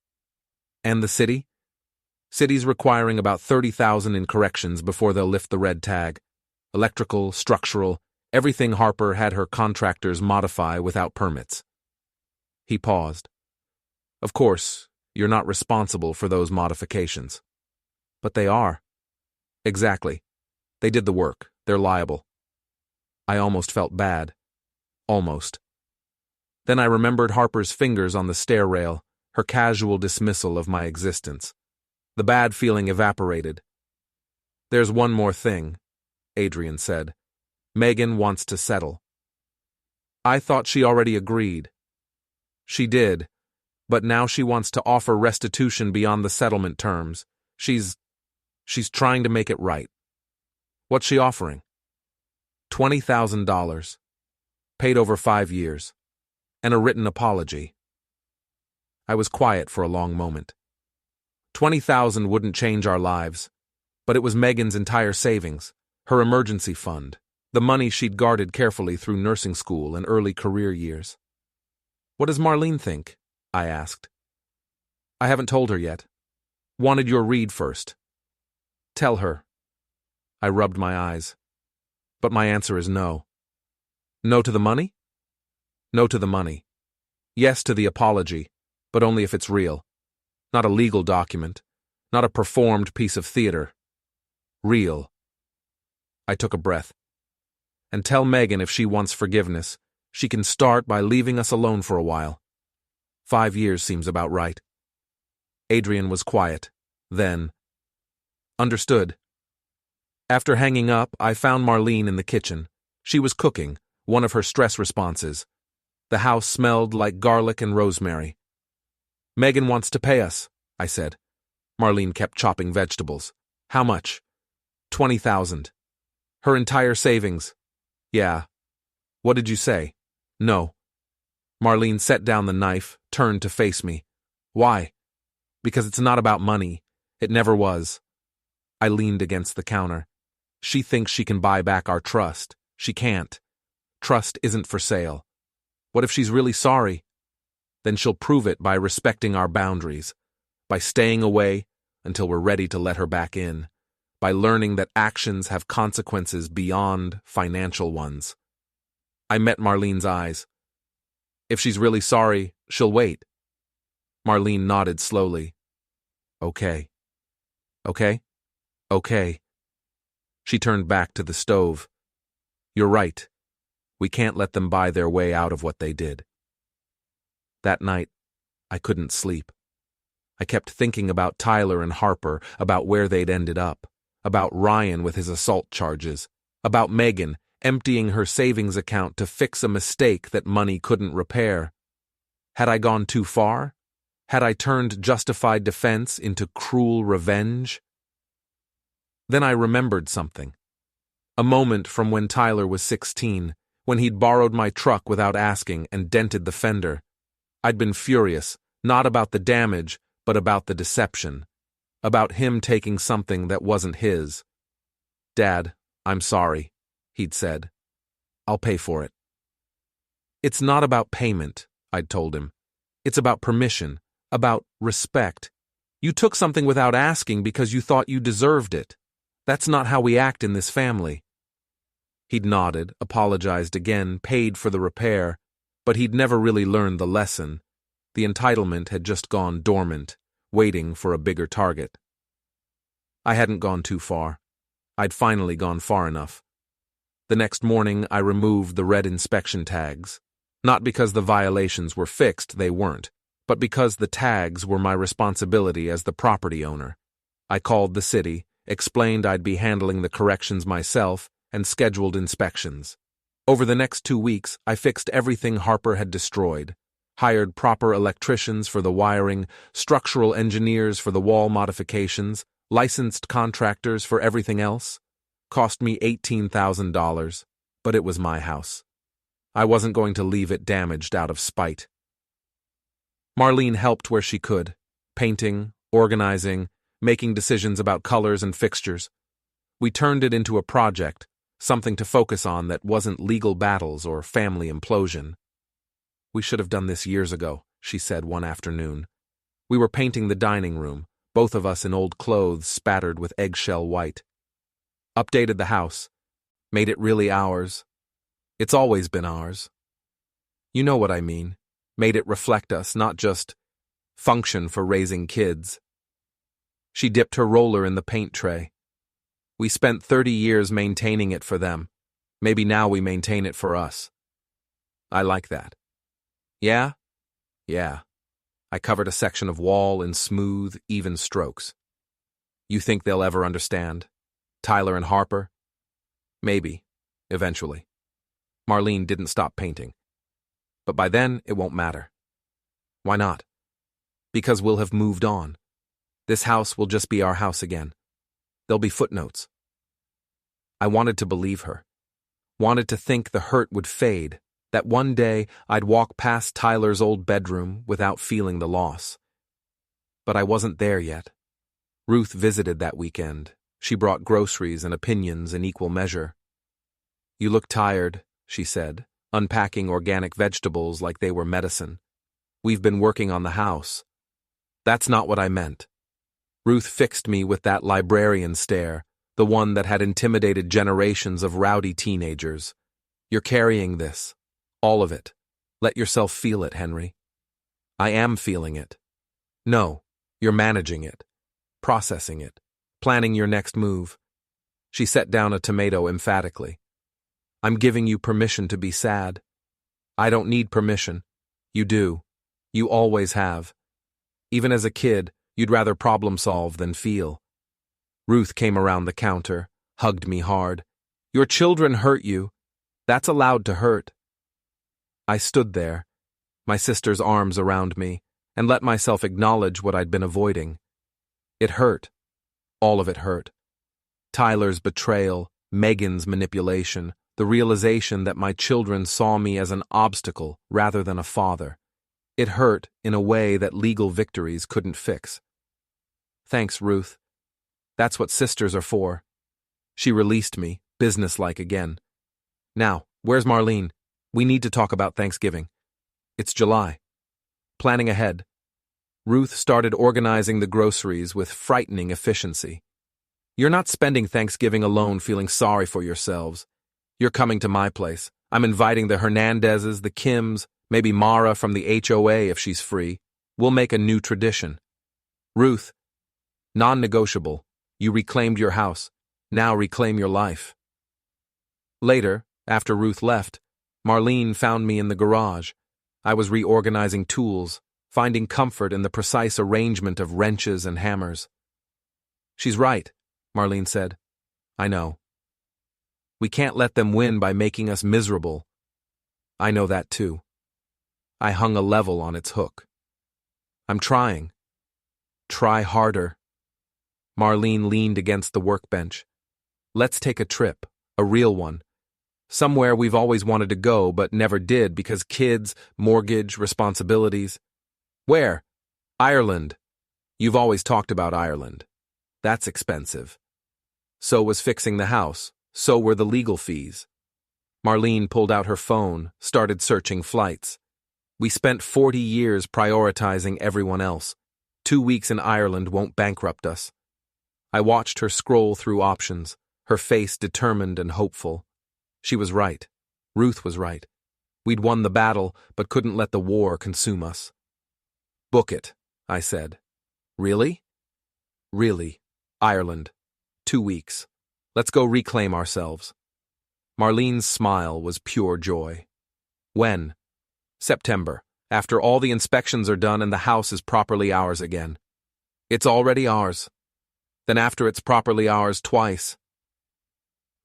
S1: And the city? City's requiring about $30,000 in corrections before they'll lift the red tag. Electrical, structural, everything Harper had her contractors modify without permits. He paused. Of course, you're not responsible for those modifications. But they are. Exactly. They did the work. They're liable. I almost felt bad. Almost. Then I remembered Harper's fingers on the stair rail, her casual dismissal of my existence. The bad feeling evaporated. There's one more thing, Adrian said. Megan wants to settle. I thought she already agreed. She did, but now she wants to offer restitution beyond the settlement terms. She's trying to make it right. What's she offering? $20,000, paid over 5 years, and a written apology. I was quiet for a long moment. $20,000 wouldn't change our lives, but it was Megan's entire savings, her emergency fund, the money she'd guarded carefully through nursing school and early career years. What does Marlene think? I asked. I haven't told her yet. Wanted your read first. Tell her. I rubbed my eyes. But my answer is no. No to the money? No to the money. Yes to the apology, but only if it's real. Not a legal document. Not a performed piece of theater. Real. I took a breath. And tell Megan if she wants forgiveness, she can start by leaving us alone for a while. 5 years seems about right. Adrian was quiet. Then, understood. After hanging up, I found Marlene in the kitchen. She was cooking, one of her stress responses. The house smelled like garlic and rosemary. Megan wants to pay us, I said. Marlene kept chopping vegetables. How much? $20,000. Her entire savings. Yeah. What did you say? No. Marlene set down the knife, turned to face me. Why? Because it's not about money. It never was. I leaned against the counter. She thinks she can buy back our trust. She can't. Trust isn't for sale. What if she's really sorry? Then she'll prove it by respecting our boundaries, by staying away until we're ready to let her back in, by learning that actions have consequences beyond financial ones. I met Marlene's eyes. If she's really sorry, she'll wait. Marlene nodded slowly. Okay. Okay? Okay. She turned back to the stove. You're right. We can't let them buy their way out of what they did. That night, I couldn't sleep. I kept thinking about Tyler and Harper, about where they'd ended up, about Ryan with his assault charges, about Megan emptying her savings account to fix a mistake that money couldn't repair. Had I gone too far? Had I turned justified defense into cruel revenge? Then I remembered something. A moment from when Tyler was 16, when he'd borrowed my truck without asking and dented the fender. I'd been furious, not about the damage, but about the deception. About him taking something that wasn't his. Dad, I'm sorry, he'd said. I'll pay for it. It's not about payment, I'd told him. It's about permission, about respect. You took something without asking because you thought you deserved it. That's not how we act in this family. He'd nodded, apologized again, paid for the repair, but he'd never really learned the lesson. The entitlement had just gone dormant, waiting for a bigger target. I hadn't gone too far. I'd finally gone far enough. The next morning, I removed the red inspection tags. Not because the violations were fixed, they weren't, but because the tags were my responsibility as the property owner. I called the city, explained I'd be handling the corrections myself, and scheduled inspections. Over the next 2 weeks, I fixed everything Harper had destroyed, hired proper electricians for the wiring, structural engineers for the wall modifications, licensed contractors for everything else. Cost me $18,000, but it was my house. I wasn't going to leave it damaged out of spite. Marlene helped where she could, painting, organizing, making decisions about colors and fixtures. We turned it into a project, something to focus on that wasn't legal battles or family implosion. "We should have done this years ago," she said one afternoon. We were painting the dining room, both of us in old clothes spattered with eggshell white. Updated the house, made it really ours. It's always been ours. You know what I mean. Made it reflect us, not just function for raising kids. She dipped her roller in the paint tray. We spent 30 years maintaining it for them. Maybe now we maintain it for us. I like that. Yeah? Yeah. I covered a section of wall in smooth, even strokes. You think they'll ever understand? Tyler and Harper? Maybe. Eventually. Marlene didn't stop painting. But by then, it won't matter. Why not? Because we'll have moved on. This house will just be our house again. There'll be footnotes. I wanted to believe her. Wanted to think the hurt would fade, that one day I'd walk past Tyler's old bedroom without feeling the loss. But I wasn't there yet. Ruth visited that weekend. She brought groceries and opinions in equal measure. "You look tired," she said, unpacking organic vegetables like they were medicine. "We've been working on the house." "That's not what I meant." Ruth fixed me with that librarian stare, the one that had intimidated generations of rowdy teenagers. "You're carrying this. All of it. Let yourself feel it, Henry." "I am feeling it." "No, you're managing it, processing it, planning your next move." She set down a tomato emphatically. "I'm giving you permission to be sad." "I don't need permission. You do. You always have. Even as a kid, you'd rather problem solve than feel." Ruth came around the counter, hugged me hard. "Your children hurt you. That's allowed to hurt." I stood there, my sister's arms around me, and let myself acknowledge what I'd been avoiding. It hurt. All of it hurt. Tyler's betrayal, Megan's manipulation, the realization that my children saw me as an obstacle rather than a father. It hurt in a way that legal victories couldn't fix. "Thanks, Ruth. That's what sisters are for." She released me, businesslike again. "Now, where's Marlene? We need to talk about Thanksgiving." "It's July." Planning ahead. Ruth started organizing the groceries with frightening efficiency. "You're not spending Thanksgiving alone feeling sorry for yourselves. You're coming to my place. I'm inviting the Hernandezes, the Kims, maybe Mara from the HOA if she's free. We'll make a new tradition." "Ruth, non-negotiable. You reclaimed your house. Now reclaim your life." Later, after Ruth left, Marlene found me in the garage. I was reorganizing tools, finding comfort in the precise arrangement of wrenches and hammers. "She's right," Marlene said. "I know. We can't let them win by making us miserable." "I know that too." I hung a level on its hook. "I'm trying." "Try harder." Marlene leaned against the workbench. "Let's take a trip, a real one. Somewhere we've always wanted to go but never did because kids, mortgage, responsibilities." "Where?" "Ireland. You've always talked about Ireland. That's expensive." So was fixing the house. So were the legal fees. Marlene pulled out her phone, started searching flights. We spent 40 years prioritizing everyone else. 2 weeks in Ireland won't bankrupt us. I watched her scroll through options, her face determined and hopeful. She was right. Ruth was right. We'd won the battle, but couldn't let the war consume us. "Book it," I said. "Really?" "Really. Ireland. 2 weeks. Let's go reclaim ourselves." Marlene's smile was pure joy. When? September, after all the inspections are done and the house is properly ours again. It's already ours. Then after it's properly ours twice.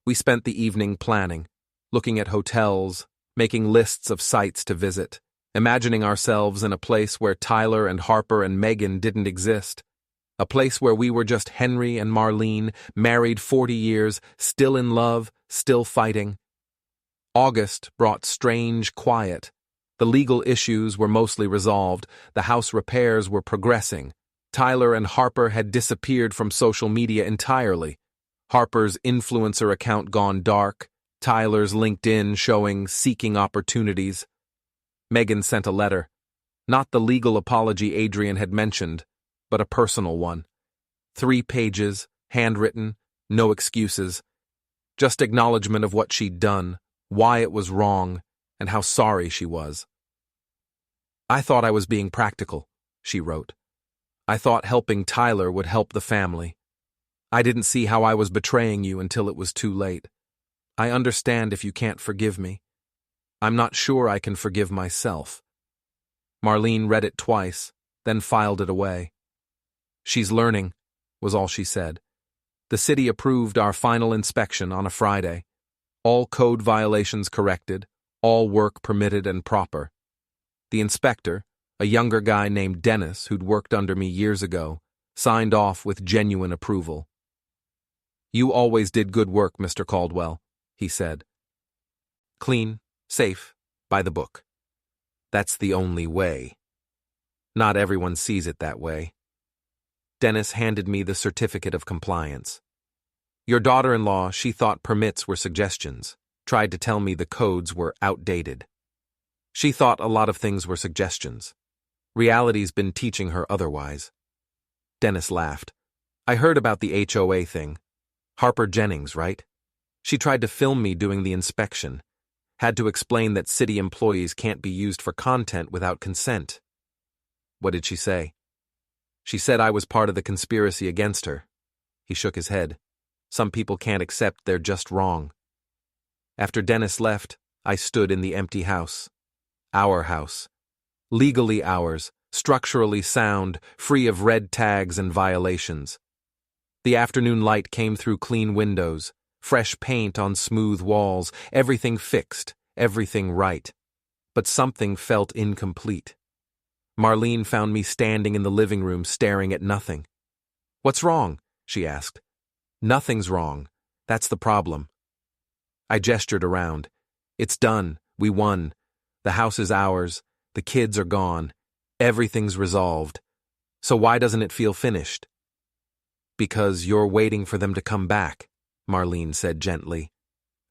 S1: We spent the evening planning, looking at hotels, making lists of sites to visit, imagining ourselves in a place where Tyler and Harper and Megan didn't exist. A place where we were just Henry and Marlene, married 40 years, still in love, still fighting. August brought strange quiet. The legal issues were mostly resolved, the house repairs were progressing. Tyler and Harper had disappeared from social media entirely. Harper's influencer account gone dark, Tyler's LinkedIn showing seeking opportunities. Megan sent a letter. Not the legal apology Adrian had mentioned, but a personal one. 3 pages, handwritten, no excuses. Just acknowledgement of what she'd done, why it was wrong, and how sorry she was. I thought I was being practical, she wrote. I thought helping Tyler would help the family. I didn't see how I was betraying you until it was too late. I understand if you can't forgive me. I'm not sure I can forgive myself. Marlene read it twice, then filed it away. She's learning, was all she said. The city approved our final inspection on a Friday. All code violations corrected, all work permitted and proper. The inspector, a younger guy named Dennis who'd worked under me years ago, signed off with genuine approval. You always did good work, Mr. Caldwell, he said. Clean, safe, by the book. That's the only way. Not everyone sees it that way. Dennis handed me the certificate of compliance. Your daughter-in-law, she thought permits were suggestions, tried to tell me the codes were outdated. She thought a lot of things were suggestions. Reality's been teaching her otherwise. Dennis laughed. I heard about the HOA thing. Harper Jennings, right? She tried to film me doing the inspection. Had to explain that city employees can't be used for content without consent. What did she say? She said I was part of the conspiracy against her. He shook his head. Some people can't accept they're just wrong. After Dennis left, I stood in the empty house. Our house. Legally ours, structurally sound, free of red tags and violations. The afternoon light came through clean windows, fresh paint on smooth walls, everything fixed, everything right. But something felt incomplete. Marlene found me standing in the living room staring at nothing. What's wrong? She asked. Nothing's wrong. That's the problem. I gestured around. It's done. We won. The house is ours. The kids are gone. Everything's resolved. So why doesn't it feel finished? Because you're waiting for them to come back, Marlene said gently.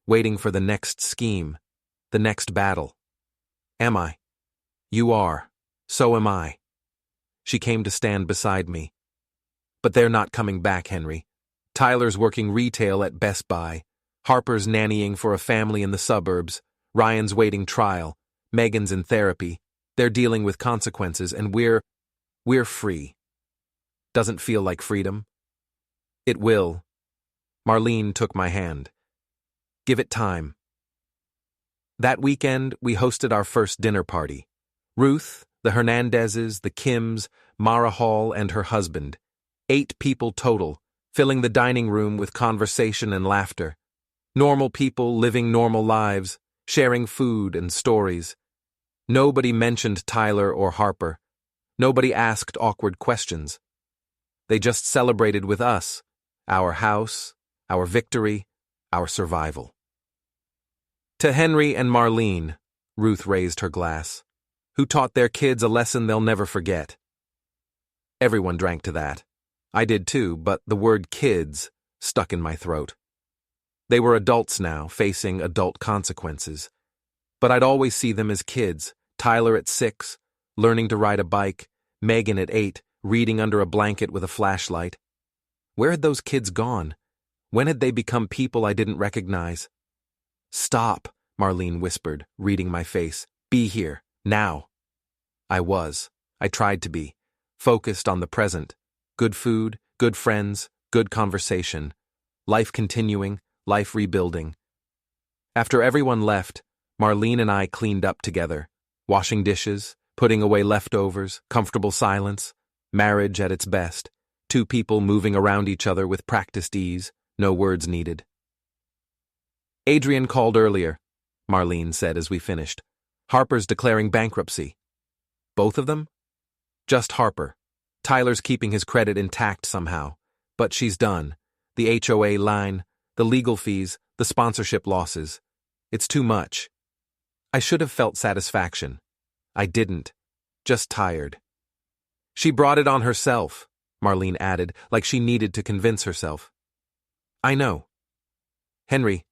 S1: Waiting for the next scheme, the next battle. Am I? You are. So am I. She came to stand beside me. But they're not coming back, Henry. Tyler's working retail at Best Buy. Harper's nannying for a family in the suburbs. Ryan's waiting trial. Megan's in therapy. They're dealing with consequences, and we're free. Doesn't feel like freedom? It will. Marlene took my hand. Give it time. That weekend, we hosted our first dinner party. Ruth, the Hernandezes, the Kims, Mara Hall, and her husband. 8 people total, filling the dining room with conversation and laughter. Normal people living normal lives, sharing food and stories. Nobody mentioned Tyler or Harper. Nobody asked awkward questions. They just celebrated with us, our house, our victory, our survival. To Henry and Marlene, Ruth raised her glass, who taught their kids a lesson they'll never forget. Everyone drank to that. I did too, but the word kids stuck in my throat. They were adults now, facing adult consequences. But I'd always see them as kids, Tyler at 6, learning to ride a bike, Megan at 8, reading under a blanket with a flashlight. Where had those kids gone? When had they become people I didn't recognize? Stop, Marlene whispered, reading my face. Be here, now. I was. I tried to be. Focused on the present. Good food, good friends, good conversation. Life continuing, life rebuilding. After everyone left, Marlene and I cleaned up together, washing dishes, putting away leftovers, comfortable silence, marriage at its best, two people moving around each other with practiced ease, no words needed. Adrian called earlier, Marlene said as we finished. Harper's declaring bankruptcy. Both of them? Just Harper. Tyler's keeping his credit intact somehow, but she's done. The HOA line, the legal fees, the sponsorship losses. It's too much. I should have felt satisfaction. I didn't. Just tired. She brought it on herself, Marlene added, like she needed to convince herself. I know. Henry.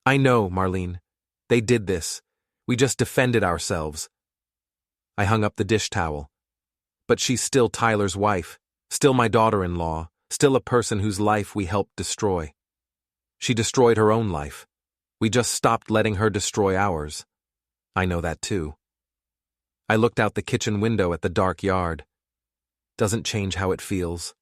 S1: I know, Marlene. They did this. We just defended ourselves. I hung up the dish towel. But she's still Tyler's wife, still my daughter-in-law, still a person whose life we helped destroy. She destroyed her own life. We just stopped letting her destroy ours. I know that too. I looked out the kitchen window at the dark yard. Doesn't change how it feels.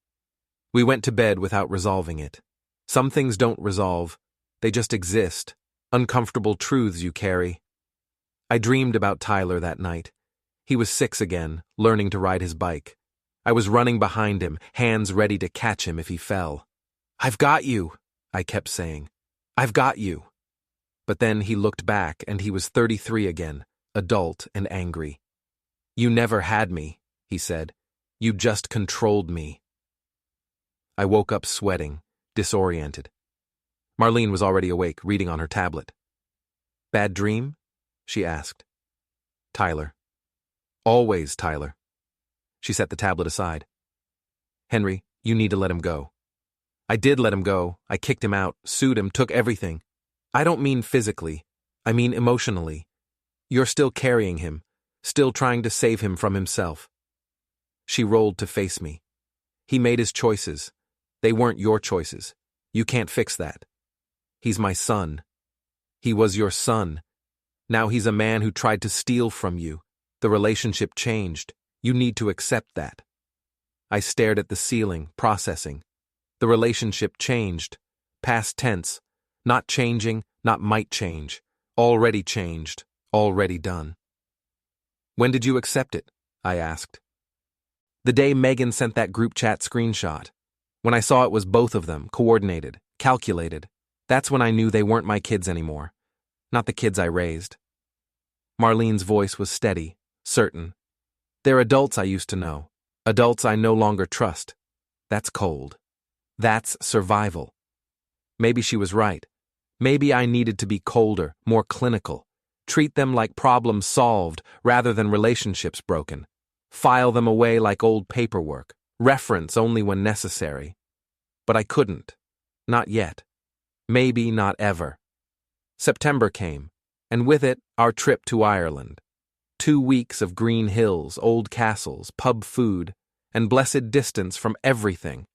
S1: We went to bed without resolving it. Some things don't resolve. They just exist, uncomfortable truths you carry. I dreamed about Tyler that night. He was 6 again, learning to ride his bike. I was running behind him, hands ready to catch him if he fell. I've got you, I kept saying. I've got you. But then he looked back and he was 33 again, adult and angry. You never had me, he said. You just controlled me. I woke up sweating, disoriented. Marlene was already awake, reading on her tablet. Bad dream? She asked. Tyler. Always Tyler. She set the tablet aside. Henry, you need to let him go. I did let him go. I kicked him out, sued him, took everything. I don't mean physically. I mean emotionally. You're still carrying him, still trying to save him from himself. She rolled to face me. He made his choices. They weren't your choices. You can't fix that. He's my son. He was your son. Now he's a man who tried to steal from you. The relationship changed. You need to accept that. I stared at the ceiling, processing. The relationship changed. Past tense. Not changing, not might change. Already changed. Already done. When did you accept it? I asked. The day Megan sent that group chat screenshot. When I saw it was both of them, coordinated, calculated. That's when I knew they weren't my kids anymore. Not the kids I raised. Marlene's voice was steady, certain. They're adults I used to know. Adults I no longer trust. That's cold. That's survival. Maybe she was right. Maybe I needed to be colder, more clinical. Treat them like problems solved rather than relationships broken. File them away like old paperwork. Reference only when necessary. But I couldn't. Not yet. Maybe not ever. September came, and with it, our trip to Ireland. 2 weeks of green hills, old castles, pub food, and blessed distance from everything.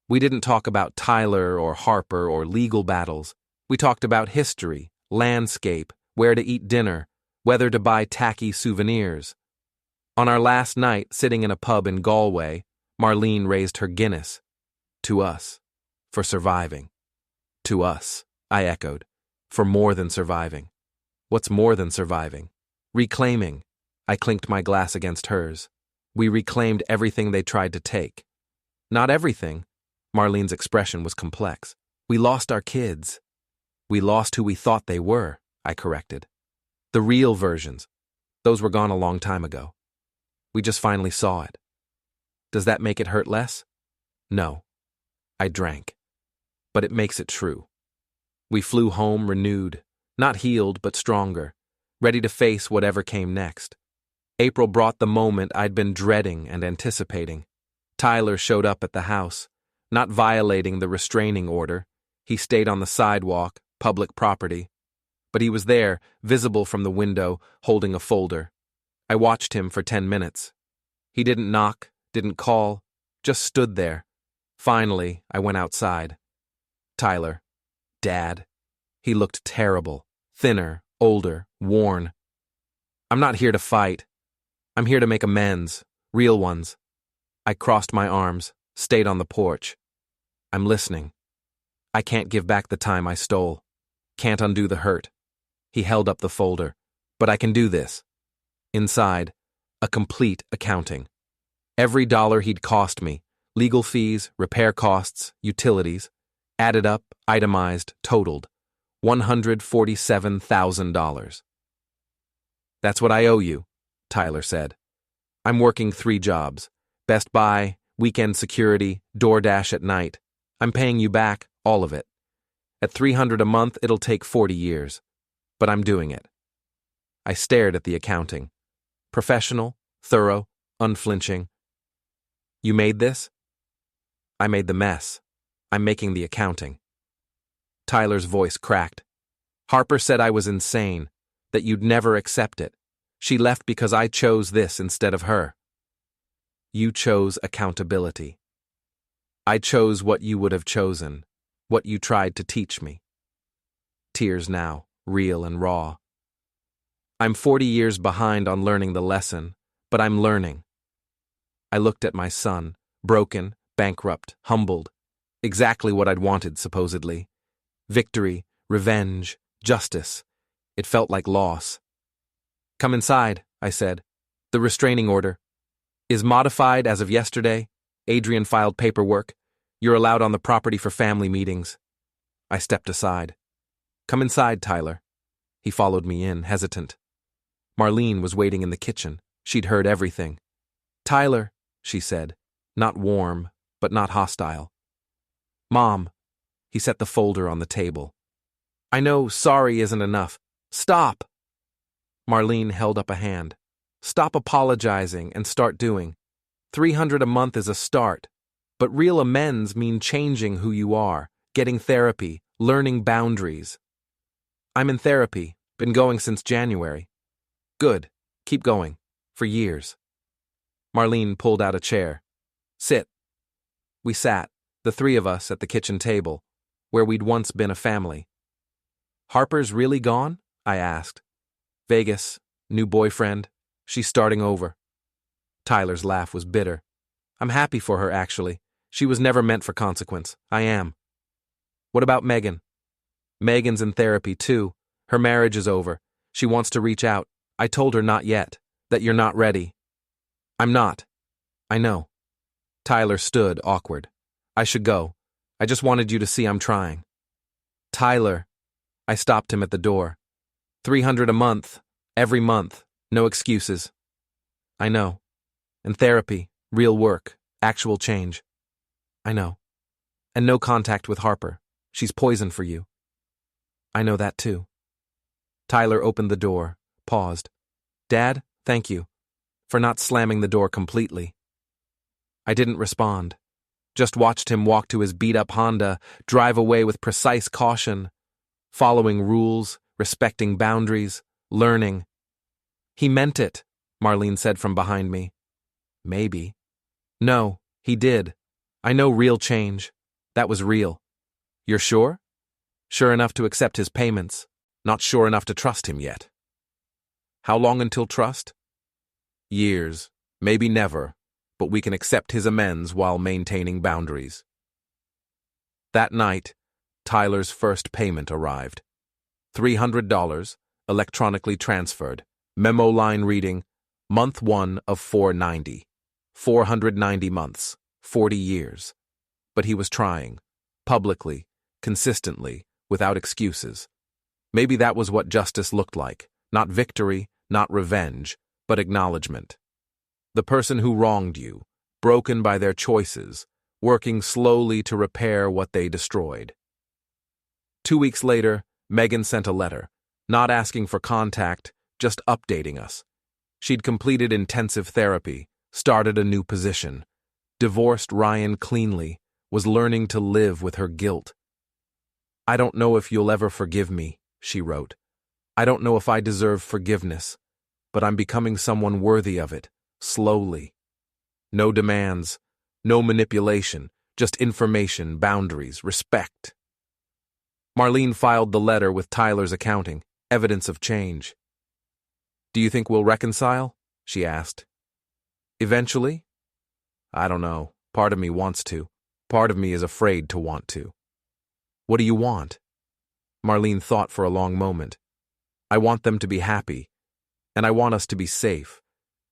S1: We didn't talk about Tyler or Harper or legal battles. We talked about history, landscape, where to eat dinner, whether to buy tacky souvenirs. On our last night, sitting in a pub in Galway, Marlene raised her Guinness. To us. For surviving. To us, I echoed. For more than surviving. What's more than surviving? Reclaiming. I clinked my glass against hers. We reclaimed everything they tried to take. Not everything. Marlene's expression was complex. We lost our kids. We lost who we thought they were, I corrected. The real versions. Those were gone a long time ago. We just finally saw it. Does that make it hurt less? No. I drank. But it makes it true. We flew home renewed, not healed but stronger, ready to face whatever came next. April brought the moment I'd been dreading and anticipating. Tyler showed up at the house, not violating the restraining order. He stayed on the sidewalk, public property. But he was there, visible from the window, holding a folder. I watched him for 10 minutes. He didn't knock, didn't call, just stood there. Finally, I went outside. Tyler. Dad. He looked terrible, thinner, older, worn. I'm not here to fight. I'm here to make amends, real ones. I crossed my arms, stayed on the porch. I'm listening. I can't give back the time I stole. Can't undo the hurt. He held up the folder. But I can do this. Inside, a complete accounting. Every dollar he'd cost me, legal fees, repair costs, utilities, added up, itemized, totaled, $147,000. That's what I owe you, Tyler said. I'm working 3 jobs. Best Buy, weekend security, DoorDash at night. I'm paying you back, all of it. At $300 a month, it'll take 40 years. But I'm doing it. I stared at the accounting. Professional, thorough, unflinching. You made this? I made the mess. I'm making the accounting. Tyler's voice cracked. Harper said I was insane, that you'd never accept it. She left because I chose this instead of her. You chose accountability. I chose what you would have chosen, what you tried to teach me. Tears now, real and raw. I'm 40 years behind on learning the lesson, but I'm learning. I looked at my son, broken, bankrupt, humbled. Exactly what I'd wanted, supposedly. Victory, revenge, justice. It felt like loss. Come inside, I said. The restraining order is modified as of yesterday. Adrian filed paperwork. You're allowed on the property for family meetings. I stepped aside. Come inside, Tyler. He followed me in, hesitant. Marlene was waiting in the kitchen. She'd heard everything. Tyler, she said, not warm, but not hostile. Mom. He set the folder on the table. I know sorry isn't enough. Stop. Marlene held up a hand. Stop apologizing and start doing. $300 a month is a start, but real amends mean changing who you are, getting therapy, learning boundaries. I'm in therapy, been going since January. Good, keep going, for years. Marlene pulled out a chair. Sit. We sat, the 3 of us at the kitchen table, where we'd once been a family. Harper's really gone? I asked. Vegas, new boyfriend, she's starting over. Tyler's laugh was bitter. I'm happy for her, actually. She was never meant for consequence. I am. What about Megan? Megan's in therapy, too. Her marriage is over. She wants to reach out. I told her not yet, that you're not ready. I'm not. I know. Tyler stood, awkward. I should go. I just wanted you to see I'm trying. Tyler. I stopped him at the door. $300 a month, every month, no excuses. I know. And therapy, real work, actual change. I know. And no contact with Harper. She's poison for you. I know that too. Tyler opened the door, paused. Dad, thank you for not slamming the door completely. I didn't respond. Just watched him walk to his beat-up Honda, drive away with precise caution, following rules, respecting boundaries, learning. He meant it, Marlene said from behind me. Maybe. No, he did. I know real change. That was real. You're sure? Sure enough to accept his payments, not sure enough to trust him yet. How long until trust? Years, maybe never, but we can accept his amends while maintaining boundaries. That night, Tyler's first payment arrived. $300, electronically transferred. Memo line reading, month 1 of 490. 490 months, 40 years. But he was trying, publicly, consistently, without excuses. Maybe that was what justice looked like. Not victory, not revenge, but acknowledgement. The person who wronged you, broken by their choices, working slowly to repair what they destroyed. 2 weeks later, Megan sent a letter, not asking for contact, just updating us. She'd completed intensive therapy, started a new position, divorced Ryan cleanly, was learning to live with her guilt. I don't know if you'll ever forgive me, she wrote. I don't know if I deserve forgiveness, but I'm becoming someone worthy of it, slowly. No demands, no manipulation, just information, boundaries, respect. Marlene filed the letter with Tyler's accounting, evidence of change. Do you think we'll reconcile? She asked. Eventually? I don't know. Part of me wants to. Part of me is afraid to want to. What do you want? Marlene thought for a long moment. I want them to be happy, and I want us to be safe,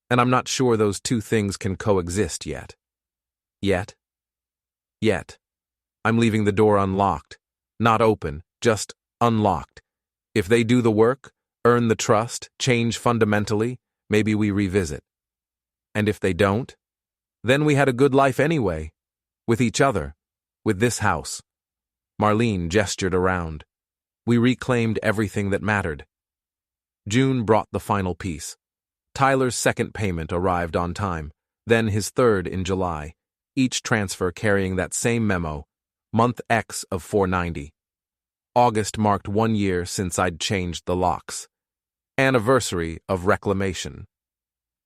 S1: and I'm not sure those two things can coexist yet. Yet? I'm leaving the door unlocked, not open, just unlocked. If they do the work, earn the trust, change fundamentally, maybe we revisit. And if they don't, then we had a good life anyway, with each other, with this house. Marlene gestured around. We reclaimed everything that mattered. June brought the final piece. Tyler's second payment arrived on time, then his third in July, each transfer carrying that same memo, month X of $490. August marked 1 year since I'd changed the locks. Anniversary of reclamation.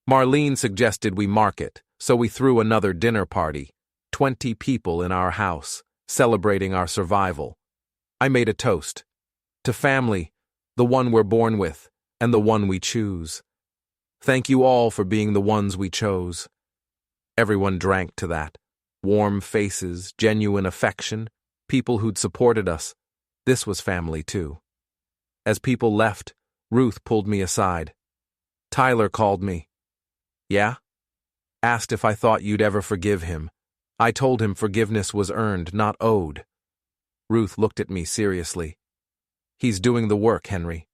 S1: Marlene suggested we mark it, so we threw another dinner party, 20 people in our house, celebrating our survival. I made a toast. To family, the one we're born with, and the one we choose. Thank you all for being the ones we chose. Everyone drank to that. Warm faces, genuine affection, people who'd supported us. This was family too. As people left, Ruth pulled me aside. Tyler called me. Yeah? Asked if I thought you'd ever forgive him. I told him forgiveness was earned, not owed. Ruth looked at me seriously. He's doing the work, Henry.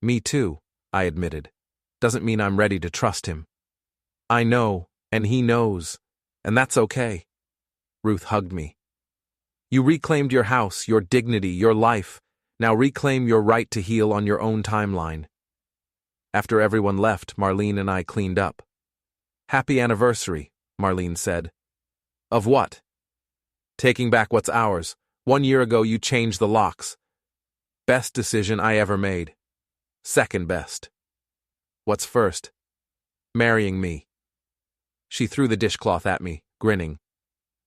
S1: Me too, I admitted. Doesn't mean I'm ready to trust him. I know, and he knows, and that's okay. Ruth hugged me. You reclaimed your house, your dignity, your life. Now reclaim your right to heal on your own timeline. After everyone left, Marlene and I cleaned up. Happy anniversary, Marlene said. Of what? Taking back what's ours. 1 year ago you changed the locks. Best decision I ever made. Second best. What's first? Marrying me. She threw the dishcloth at me, grinning.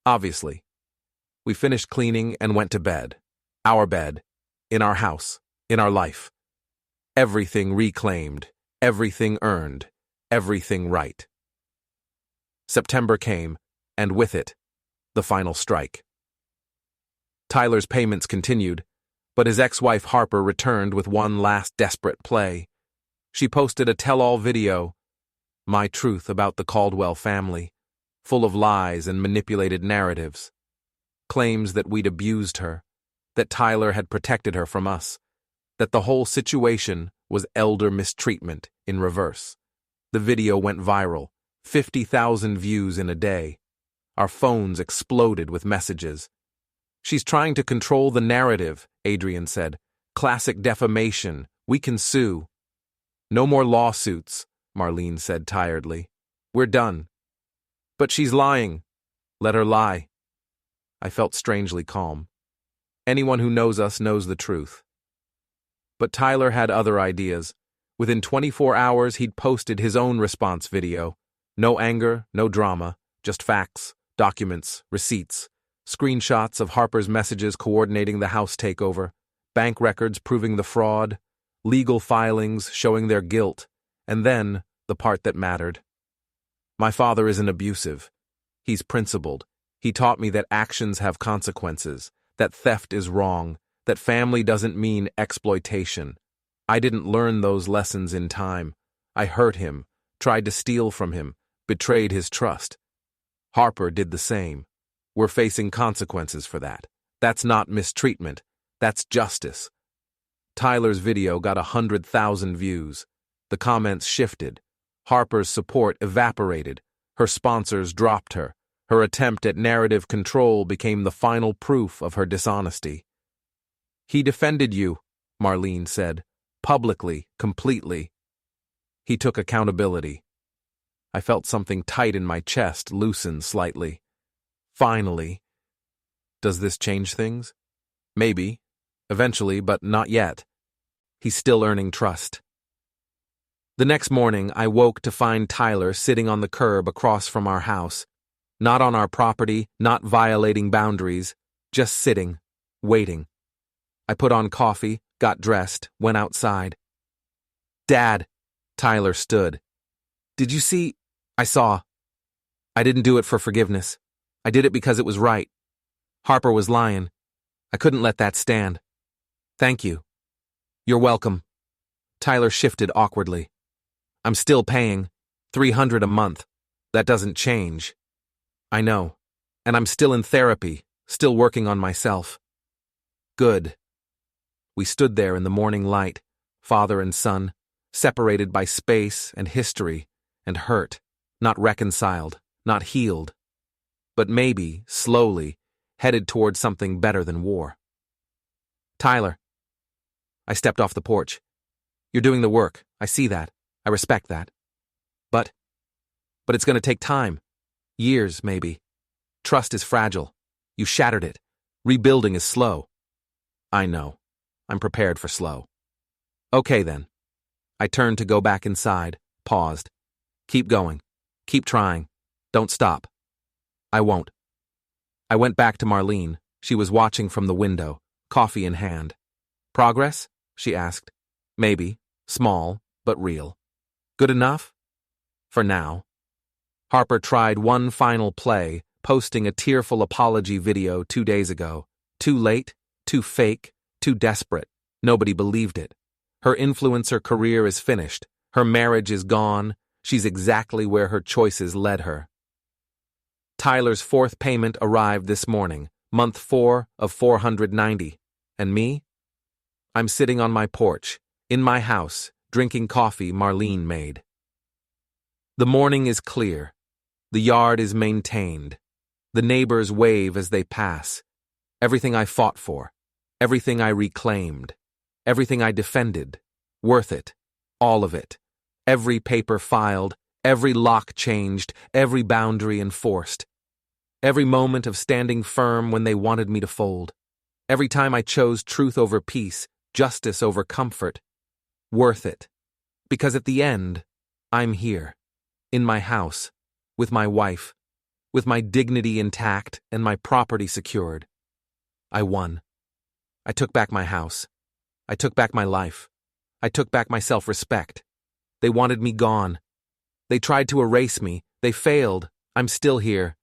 S1: Obviously. We finished cleaning and went to bed. Our bed. In our house. In our life. Everything reclaimed. Everything earned. Everything right. September came, and with it, the final strike. Tyler's payments continued, but his ex-wife Harper returned with one last desperate play. She posted a tell-all video, my truth about the Caldwell family, full of lies and manipulated narratives. Claims that we'd abused her, that Tyler had protected her from us, that the whole situation was elder mistreatment in reverse. The video went viral, 50,000 views in a day. Our phones exploded with messages. She's trying to control the narrative, Adrian said. Classic defamation. We can sue. No more lawsuits, Marlene said tiredly. We're done. But she's lying. Let her lie. I felt strangely calm. Anyone who knows us knows the truth. But Tyler had other ideas. Within 24 hours, he'd posted his own response video. No anger, no drama, just facts, documents, receipts, screenshots of Harper's messages coordinating the house takeover, bank records proving the fraud, legal filings showing their guilt, and then the part that mattered. My father isn't abusive. He's principled. He taught me that actions have consequences, that theft is wrong, that family doesn't mean exploitation. I didn't learn those lessons in time. I hurt him, tried to steal from him, betrayed his trust. Harper did the same. We're facing consequences for that. That's not mistreatment. That's justice. Tyler's video got 100,000 views. The comments shifted. Harper's support evaporated. Her sponsors dropped her. Her attempt at narrative control became the final proof of her dishonesty. He defended you, Marlene said, publicly, completely. He took accountability. I felt something tight in my chest loosen slightly. Finally. Does this change things? Maybe. Eventually, but not yet. He's still earning trust. The next morning, I woke to find Tyler sitting on the curb across from our house. Not on our property, not violating boundaries, just sitting, waiting. I put on coffee, got dressed, went outside. Dad, Tyler stood. Did you see? I saw. I didn't do it for forgiveness. I did it because it was right. Harper was lying. I couldn't let that stand. Thank you. You're welcome. Tyler shifted awkwardly. I'm still paying $300 a month. That doesn't change. I know. And I'm still in therapy, still working on myself. Good. We stood there in the morning light, father and son, separated by space and history and hurt, not reconciled, not healed, but maybe, slowly, headed toward something better than war. Tyler. I stepped off the porch. You're doing the work. I see that. I respect that. But it's going to take time. Years, maybe. Trust is fragile. You shattered it. Rebuilding is slow. I know. I'm prepared for slow. Okay then. I turned to go back inside, paused. Keep going. Keep trying. Don't stop. I won't. I went back to Marlene. She was watching from the window, coffee in hand. Progress? She asked. Maybe. Small, but real. Good enough? For now. Harper tried one final play, posting a tearful apology video 2 days ago. Too late, too fake, too desperate. Nobody believed it. Her influencer career is finished. Her marriage is gone. She's exactly where her choices led her. Tyler's 4th payment arrived this morning, month 4 of 490. And me? I'm sitting on my porch, in my house, drinking coffee Marlene made. The morning is clear. The yard is maintained. The neighbors wave as they pass. Everything I fought for. Everything I reclaimed. Everything I defended. Worth it. All of it. Every paper filed. Every lock changed. Every boundary enforced. Every moment of standing firm when they wanted me to fold. Every time I chose truth over peace, justice over comfort. Worth it. Because at the end, I'm here. In my house. With my wife. With my dignity intact and my property secured. I won. I took back my house. I took back my life. I took back my self-respect. They wanted me gone. They tried to erase me. They failed. I'm still here.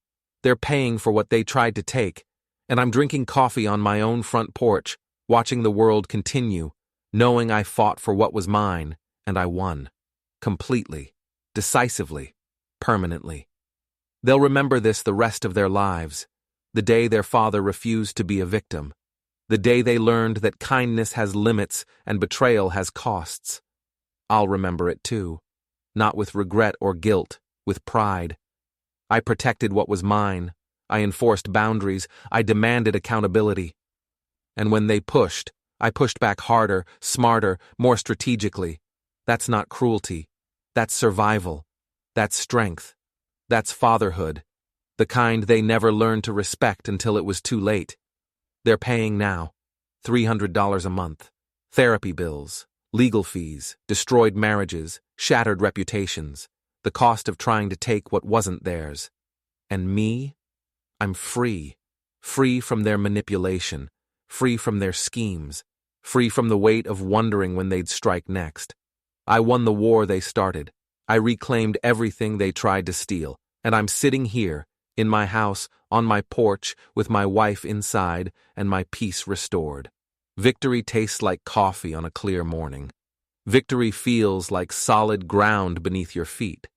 S1: They're paying for what they tried to take. And I'm drinking coffee on my own front porch, watching the world continue, knowing I fought for what was mine, and I won. Completely. Decisively. Permanently. They'll remember this the rest of their lives. The day their father refused to be a victim. The day they learned that kindness has limits and betrayal has costs. I'll remember it too. Not with regret or guilt, with pride. I protected what was mine. I enforced boundaries. I demanded accountability. And when they pushed, I pushed back harder, smarter, more strategically. That's not cruelty. That's survival. That's strength. That's fatherhood. The kind they never learned to respect until it was too late. They're paying now. $300 a month. Therapy bills, legal fees, destroyed marriages, shattered reputations, the cost of trying to take what wasn't theirs. And me? I'm free. Free from their manipulation. Free from their schemes. Free from the weight of wondering when they'd strike next. I won the war they started. I reclaimed everything they tried to steal. And I'm sitting here, in my house, on my porch, with my wife inside, and my peace restored. Victory tastes like coffee on a clear morning. Victory feels like solid ground beneath your feet.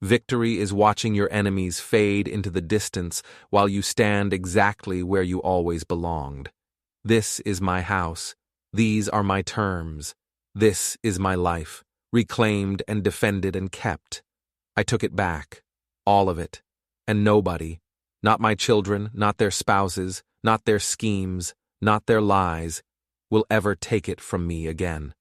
S1: Victory is watching your enemies fade into the distance while you stand exactly where you always belonged. This is my house. These are my terms. This is my life, reclaimed and defended and kept. I took it back. All of it. And nobody, not my children, not their spouses, not their schemes, not their lies, will ever take it from me again.